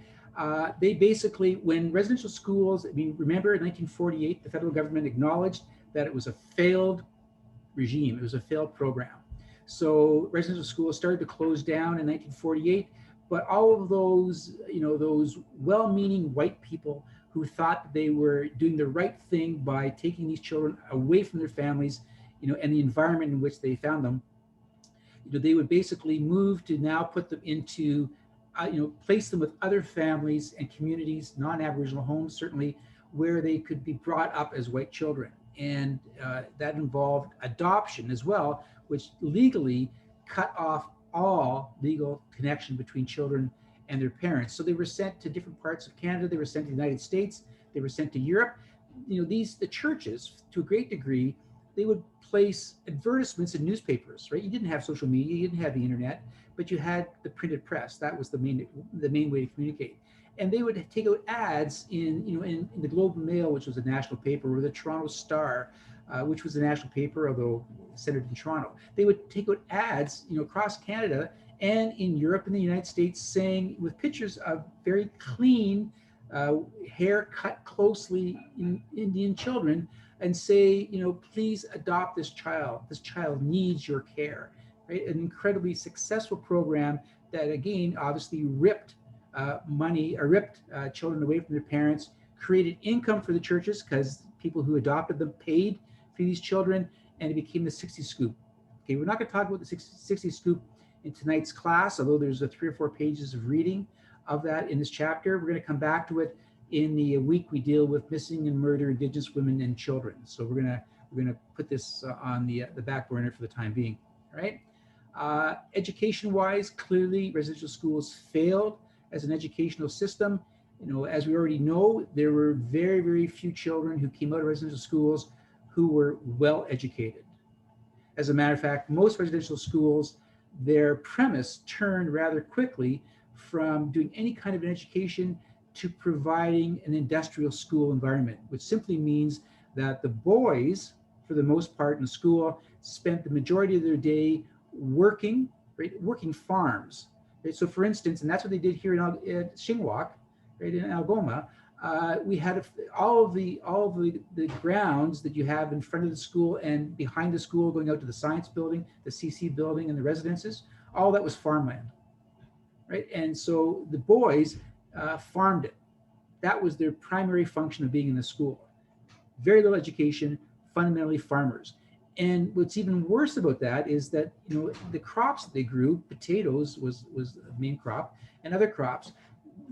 They basically, when residential schools, remember in 1948, the federal government acknowledged that it was a failed regime. It was a failed program. So residential schools started to close down in 1948, but all of those, those well-meaning white people who thought that they were doing the right thing by taking these children away from their families, and the environment in which they found them, they would basically move to now put them into, place them with other families and communities, non-Aboriginal homes certainly, where they could be brought up as white children. And that involved adoption as well, which legally cut off all legal connection between children and their parents. So they were sent to different parts of Canada. They were sent to the United States. They were sent to Europe. The churches, to a great degree, they would place advertisements in newspapers, right? You didn't have social media, you didn't have the internet, but you had the printed press. That was the main way to communicate. And they would take out ads in the Globe and Mail, which was a national paper, or the Toronto Star, which was a national paper, although centered in Toronto. They would take out ads, across Canada and in Europe and the United States, saying, with pictures of very clean, hair cut closely Indian children, and say, please adopt this child. This child needs your care, right? An incredibly successful program that, again, obviously ripped children away from their parents, created income for the churches because people who adopted them paid for these children, and it became the 60 Scoop. Okay, we're not going to talk about the 60 Scoop in tonight's class, although there's 3 or 4 pages of reading of that in this chapter. We're going to come back to it in the week we deal with missing and murdered Indigenous women and children. So we're gonna put this on the back burner for the time being. All right. Education-wise, clearly residential schools failed as an educational system. As we already know, there were very, very few children who came out of residential schools who were well educated. As a matter of fact, most residential schools, their premise turned rather quickly from doing any kind of an education to providing an industrial school environment, which simply means that the boys, for the most part in school, spent the majority of their day working, right, working farms. Right? So for instance, and that's what they did here in Shingwak, right, in Algoma, we had all of the grounds that you have in front of the school and behind the school going out to the science building, the CC building, and the residences, all that was farmland, right? And so the boys farmed it. That was their primary function of being in the school. Very little education, fundamentally farmers. And what's even worse about that is that the crops that they grew, potatoes was the main crop, and other crops.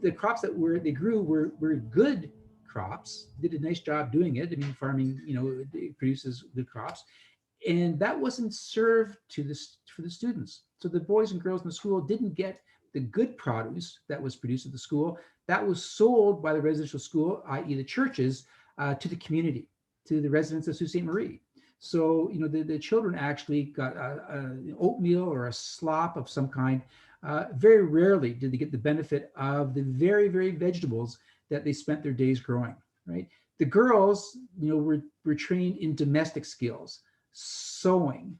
The crops that they grew were good crops. Did a nice job doing it. I mean, farming, it produces good crops, and that wasn't served for the students. So the boys and girls in the school didn't get the good produce that was produced at the school. That was sold by the residential school, i.e. the churches, to the community, to the residents of Sault Ste. Marie. So, the children actually got an oatmeal or a slop of some kind. Very rarely did they get the benefit of the very, very vegetables that they spent their days growing, right? The girls, were trained in domestic skills, sewing,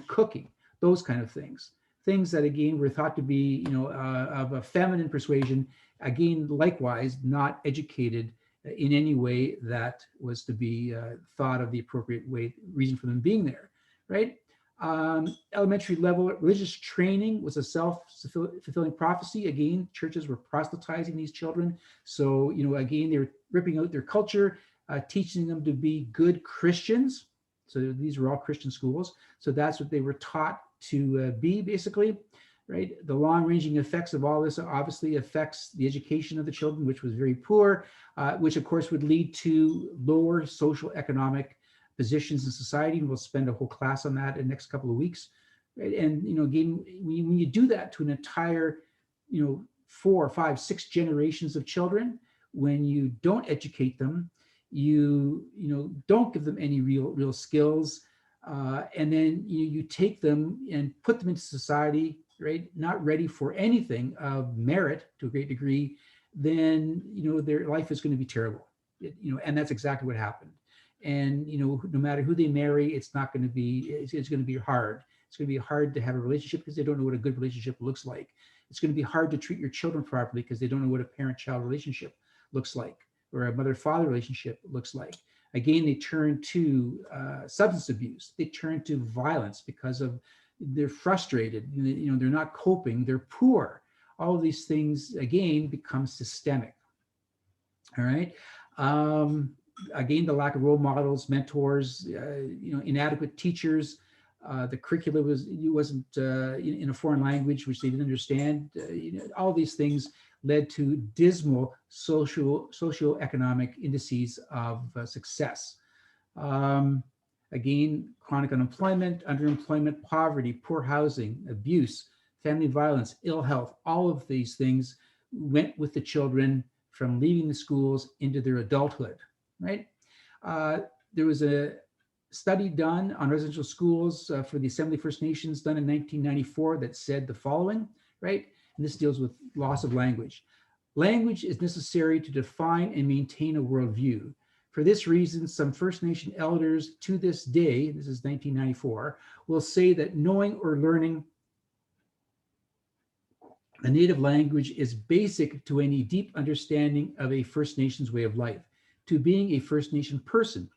cooking, those kind of things. Things that, again, were thought to be, of a feminine persuasion, again, likewise, not educated in any way that was to be thought of the appropriate reason for them being there, right? Elementary level religious training was a self-fulfilling prophecy. Again, churches were proselytizing these children. So, again, they were ripping out their culture, teaching them to be good Christians. So these were all Christian schools. So that's what they were taught to be, basically, right? The long-ranging effects of all this obviously affects the education of the children, which was very poor, which of course would lead to lower social economic positions in society. And we'll spend a whole class on that in the next couple of weeks, right? And again, when you do that to an entire 4, 5, 6 generations of children, when you don't educate them, you don't give them any real skills, and then you take them and put them into society, right, not ready for anything of merit to a great degree, then their life is going to be terrible. And that's exactly what happened. And no matter who they marry, it's going to be hard. It's going to be hard to have a relationship because they don't know what a good relationship looks like. It's going to be hard to treat your children properly because they don't know what a parent-child relationship looks like, or a mother-father relationship looks like. Again, they turn to substance abuse. They turn to violence because of they're frustrated. They're not coping. They're poor. All of these things again become systemic. All right. Again, the lack of role models, mentors, inadequate teachers. The curriculum wasn't in a foreign language, which they didn't understand. All these things led to dismal socioeconomic indices of success. Again, chronic unemployment, underemployment, poverty, poor housing, abuse, family violence, ill health, all of these things went with the children from leaving the schools into their adulthood, right? There was a study done on residential schools for the Assembly First Nations done in 1994 that said the following, right? And this deals with loss of language. Language is necessary to define and maintain a worldview. For this reason, some First Nation elders to this day, this is 1994, will say that knowing or learning a native language is basic to any deep understanding of a First Nations way of life, to being a First Nation person.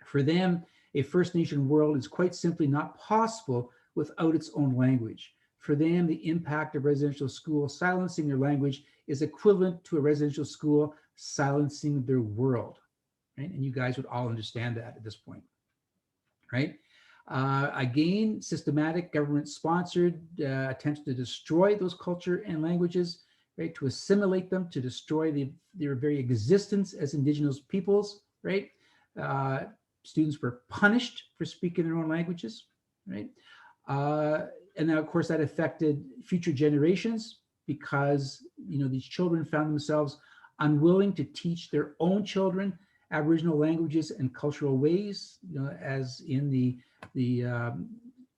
For them, a First Nation world is quite simply not possible without its own language. For them, the impact of residential school silencing their language is equivalent to a residential school silencing their world, right? And you guys would all understand that at this point, right? Again, systematic government-sponsored attempts to destroy those culture and languages, right? To assimilate them, to destroy their very existence as Indigenous peoples, right? Students were punished for speaking their own languages, right? And now, of course, that affected future generations because, these children found themselves unwilling to teach their own children Aboriginal languages and cultural ways, as in the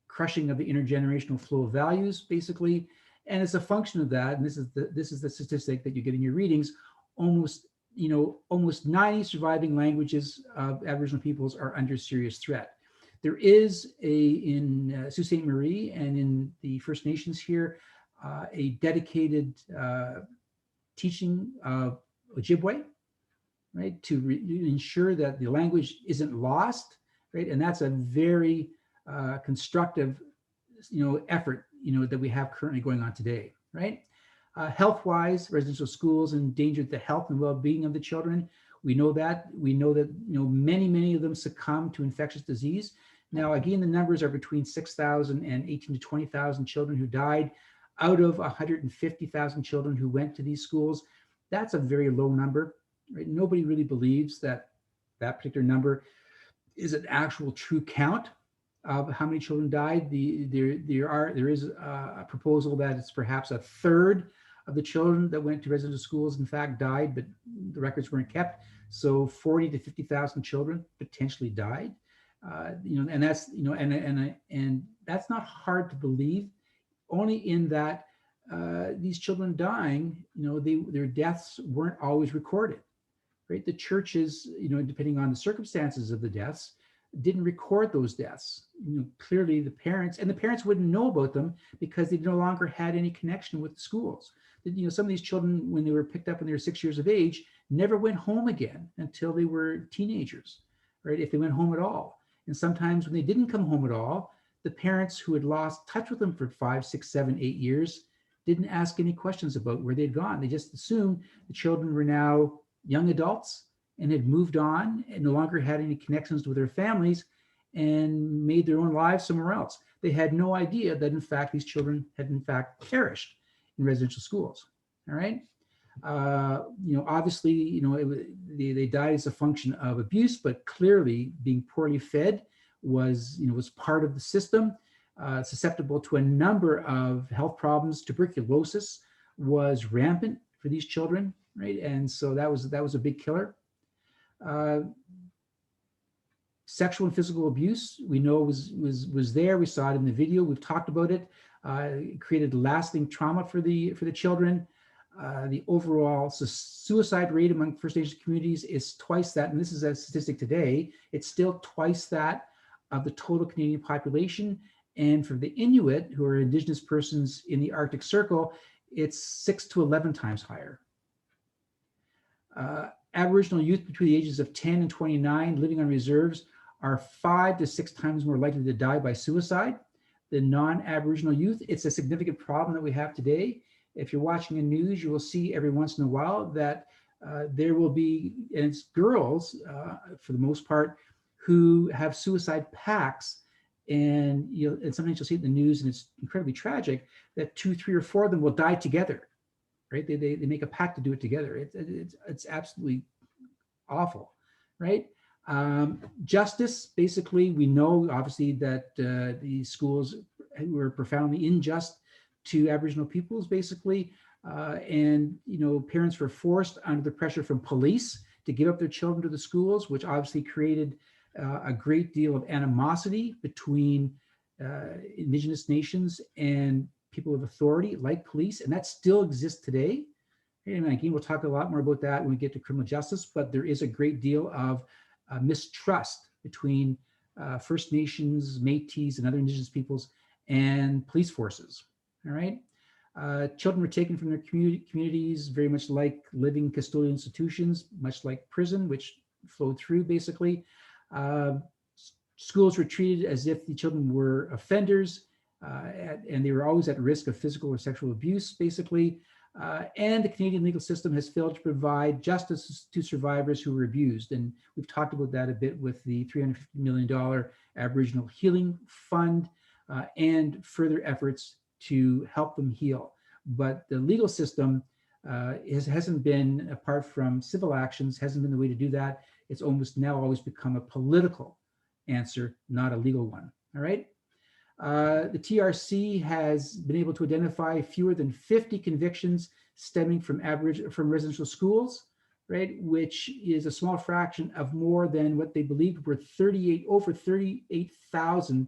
crushing of the intergenerational flow of values, basically. And as a function of that, and this is the statistic that you get in your readings, almost 90 surviving languages of Aboriginal peoples are under serious threat. There is in Sault Ste. Marie and in the First Nations here, a dedicated teaching of Ojibwe, right, to ensure that the language isn't lost, right, and that's a very constructive, effort, that we have currently going on today, right. Health-wise, residential schools endangered the health and well-being of the children. We know that. Many of them succumb to infectious disease. Now, again, the numbers are between 6,000 and 18 to 20,000 children who died out of 150,000 children who went to these schools. That's a very low number, right? Nobody really believes that particular number is an actual true count of how many children died. There is a proposal that it's perhaps a third of the children that went to residential schools in fact died, but the records weren't kept. So 40 to 50,000 children potentially died. And that's and that's not hard to believe, only in that these children dying, their deaths weren't always recorded, right? The churches, depending on the circumstances of the deaths, didn't record those deaths. Clearly the parents wouldn't know about them because they no longer had any connection with the schools. Some of these children, when they were picked up when they were 6 years of age, never went home again until they were teenagers, right? If they went home at all. And sometimes when they didn't come home at all, the parents who had lost touch with them for 5, 6, 7, 8 years didn't ask any questions about where they'd gone. They just assumed the children were now young adults and had moved on and no longer had any connections with their families and made their own lives somewhere else. They had no idea that, in fact, these children had, in fact, perished in residential schools. All right. Obviously, they died as a function of abuse, but clearly being poorly fed was part of the system, susceptible to a number of health problems. Tuberculosis was rampant for these children, right? And so that was a big killer. Sexual and physical abuse, we know was there. We saw it in the video. We've talked about it. It created lasting trauma for the children. The overall suicide rate among First Nations communities is twice that, and this is a statistic today. It's still twice that of the total Canadian population. And for the Inuit, who are Indigenous persons in the Arctic Circle, it's 6 to 11 times higher. Aboriginal youth between the ages of 10 and 29 living on reserves are 5 to 6 times more likely to die by suicide than non-Aboriginal youth. It's a significant problem that we have today. If you're watching the news, you will see every once in a while that there will be, and it's girls for the most part, who have suicide pacts. And and sometimes you'll see it in the news, and it's incredibly tragic that 2, 3, or 4 of them will die together. Right? They make a pact to do it together. It's absolutely awful, right? Justice, basically, we know obviously that the schools were profoundly unjust to Aboriginal peoples, basically, and parents were forced under the pressure from police to give up their children to the schools, which obviously created a great deal of animosity between Indigenous nations and people of authority like police, and that still exists today. And again, we'll talk a lot more about that when we get to criminal justice, but there is a great deal of mistrust between First Nations, Métis, and other Indigenous peoples and police forces, all right? Children were taken from their communities, very much like living custodial institutions, much like prison, which flowed through basically. Schools were treated as if the children were offenders, and they were always at risk of physical or sexual abuse, basically. And the Canadian legal system has failed to provide justice to survivors who were abused. And we've talked about that a bit with the $350 million Aboriginal Healing Fund and further efforts to help them heal. But the legal system hasn't been, apart from civil actions, hasn't been the way to do that. It's almost now always become a political answer, not a legal one, all right? The TRC has been able to identify fewer than 50 convictions stemming from residential schools, right? Which is a small fraction of more than what they believed were over 38,000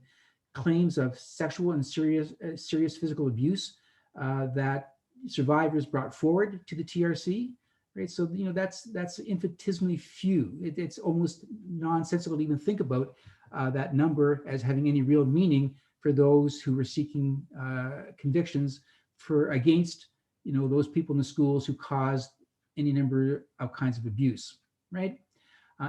claims of sexual and serious physical abuse that survivors brought forward to the TRC, right? So that's infinitesimally few. It's almost nonsensical to even think about that number as having any real meaning for those who were seeking convictions against those people in the schools who caused any number of kinds of abuse, right?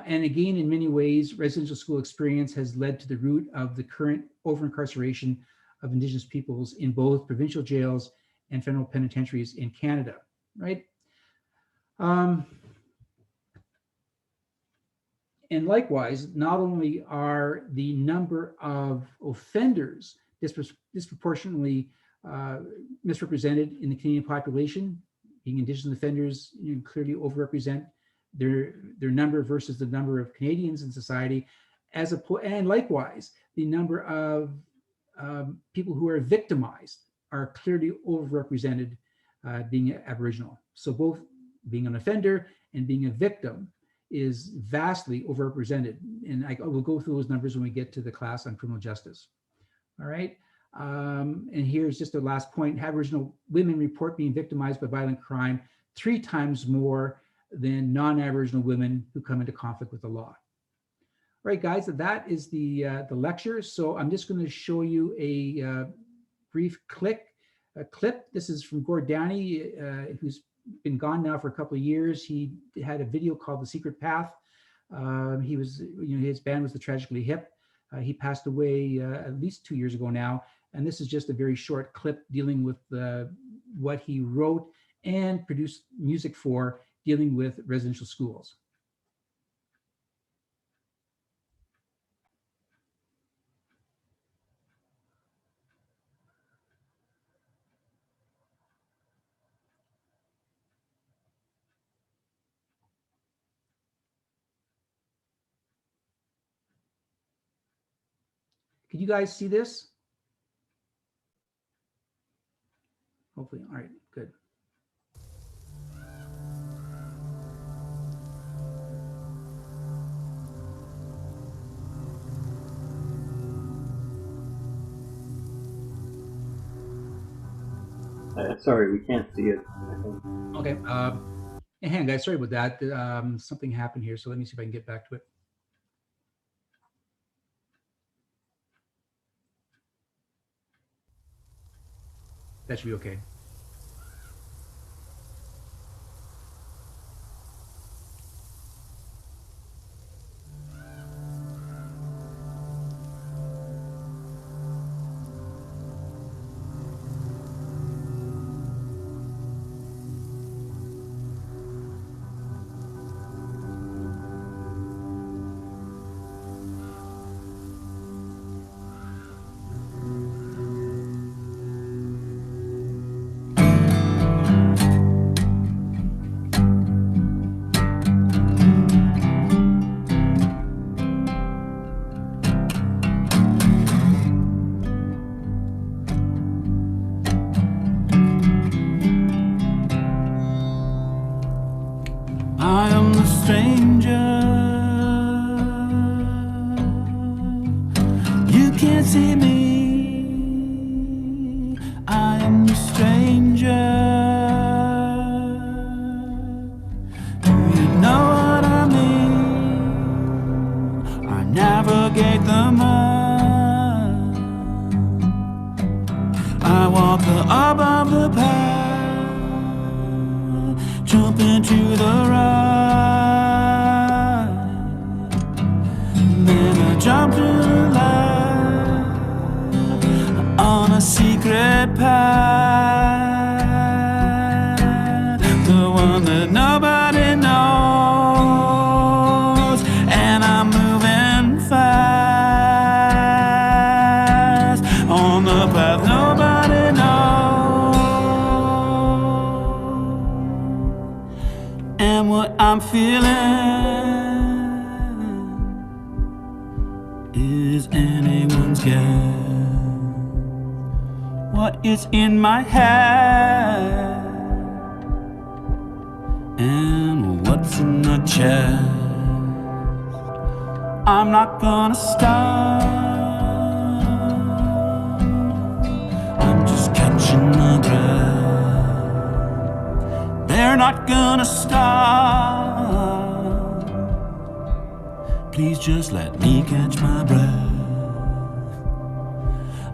And again, in many ways, residential school experience has led to the root of the current over-incarceration of Indigenous peoples in both provincial jails and federal penitentiaries in Canada, right? And likewise, not only are the number of offenders disproportionately misrepresented in the Canadian population, being Indigenous offenders clearly overrepresent their number versus the number of Canadians in society, and likewise, the number of people who are victimized are clearly overrepresented being Aboriginal. So both being an offender and being a victim is vastly overrepresented. And I will go through those numbers when we get to the class on criminal justice. All right. And here's just the last point. Aboriginal women report being victimized by violent crime 3 times more than non-Aboriginal women who come into conflict with the law. All right, guys, that is the lecture. So I'm just going to show you a brief clip. This is from Gord Downey, who's been gone now for a couple of years. He had a video called The Secret Path. He was, his band was the Tragically Hip. He passed away at least 2 years ago now. And this is just a very short clip dealing with what he wrote and produced music for, dealing with residential schools. Can you guys see this? Hopefully, all right, good. Sorry, we can't see it. Okay, hang on, guys, sorry about that. Something happened here, so let me see if I can get back to it. That should be okay. one that nobody knows, and I'm moving fast on the path nobody knows. And what I'm feeling is anyone's guess. What is in my head and what's in the chest? I'm not gonna stop. I'm just catching my breath. They're not gonna stop. Please just let me catch my breath.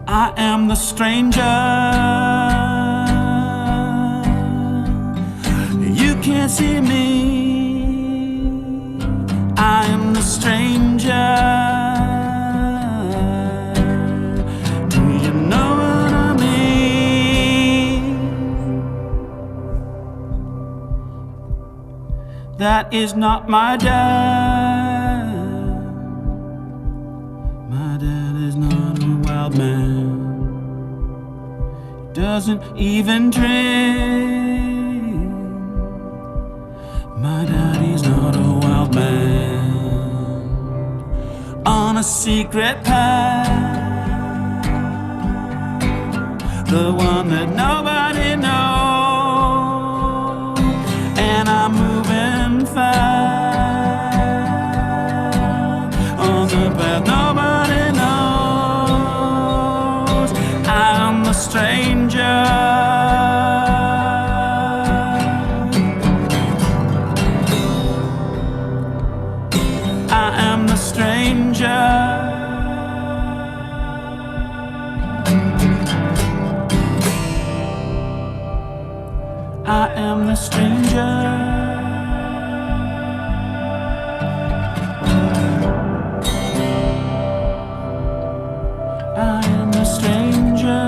I am the stranger. You can't see me. I am the stranger. Do you know what I mean? That is not my dad. My dad is not a wild man. Doesn't even drink. My daddy's not a wild man on a secret path, the one that nobody knows, and I'm moving fast on the path nobody knows. I'm the stranger. I am the stranger. I am the stranger. I am the stranger.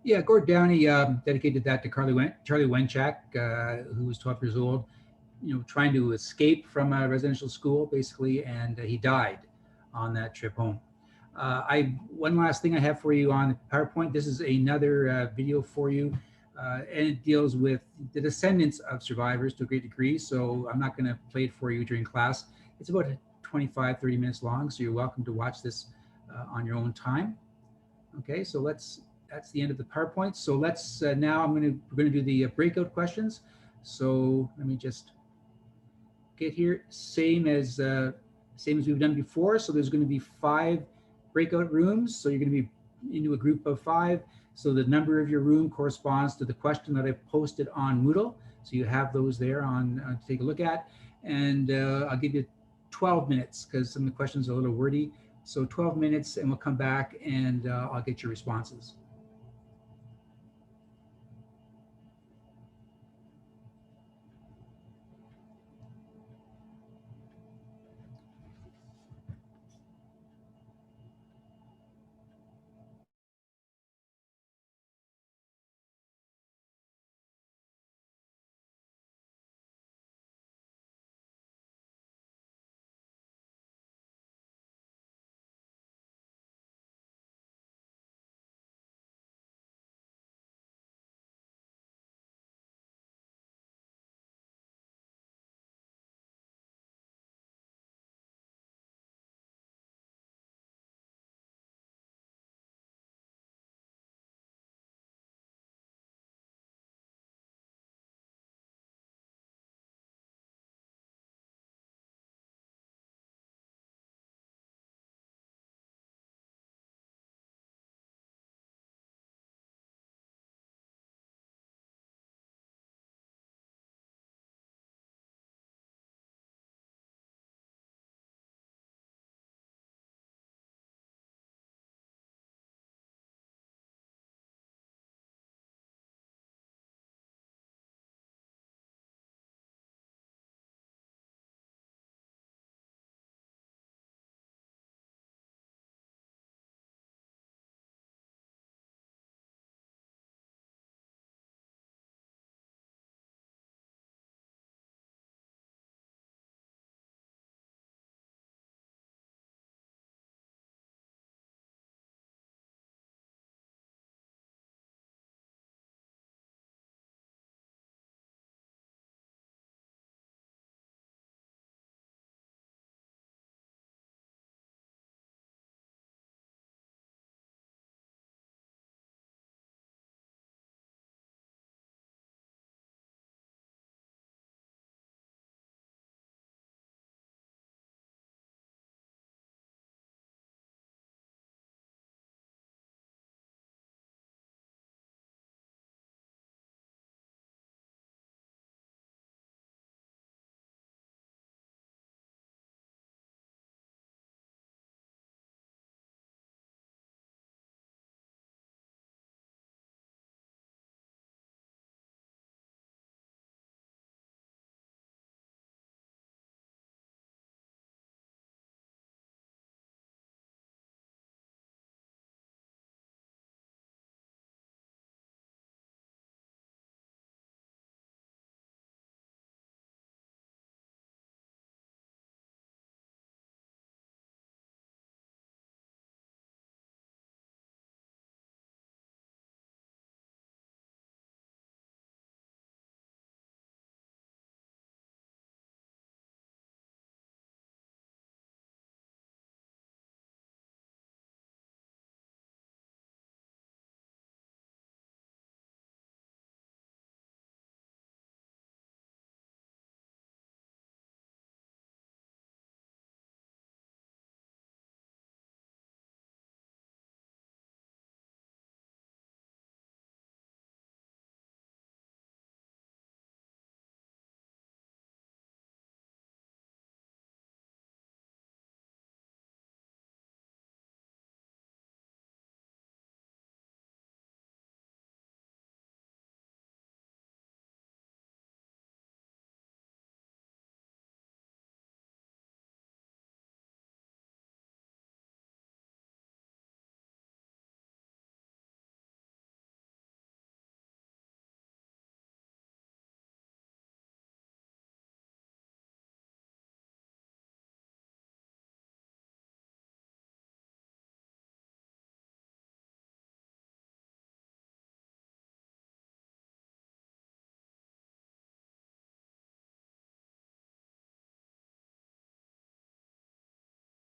Yeah, Gord Downey dedicated that to Charlie Wenchak, who was 12 years old, trying to escape from a residential school, basically, and he died on that trip home. One last thing I have for you on PowerPoint. This is another video for you, and it deals with the descendants of survivors to a great degree. So I'm not going to play it for you during class. It's about 25, 30 minutes long, so you're welcome to watch this on your own time. Okay, so that's the end of the PowerPoint. So let's now we're going to do the breakout questions. So let me just get here. Same as we've done before. So there's going to be 5 breakout rooms. So you're going to be into a group of 5. So the number of your room corresponds to the question that I posted on Moodle. So you have those there on to take a look at. And I'll give you 12 minutes because some of the questions are a little wordy. So 12 minutes and we'll come back and I'll get your responses.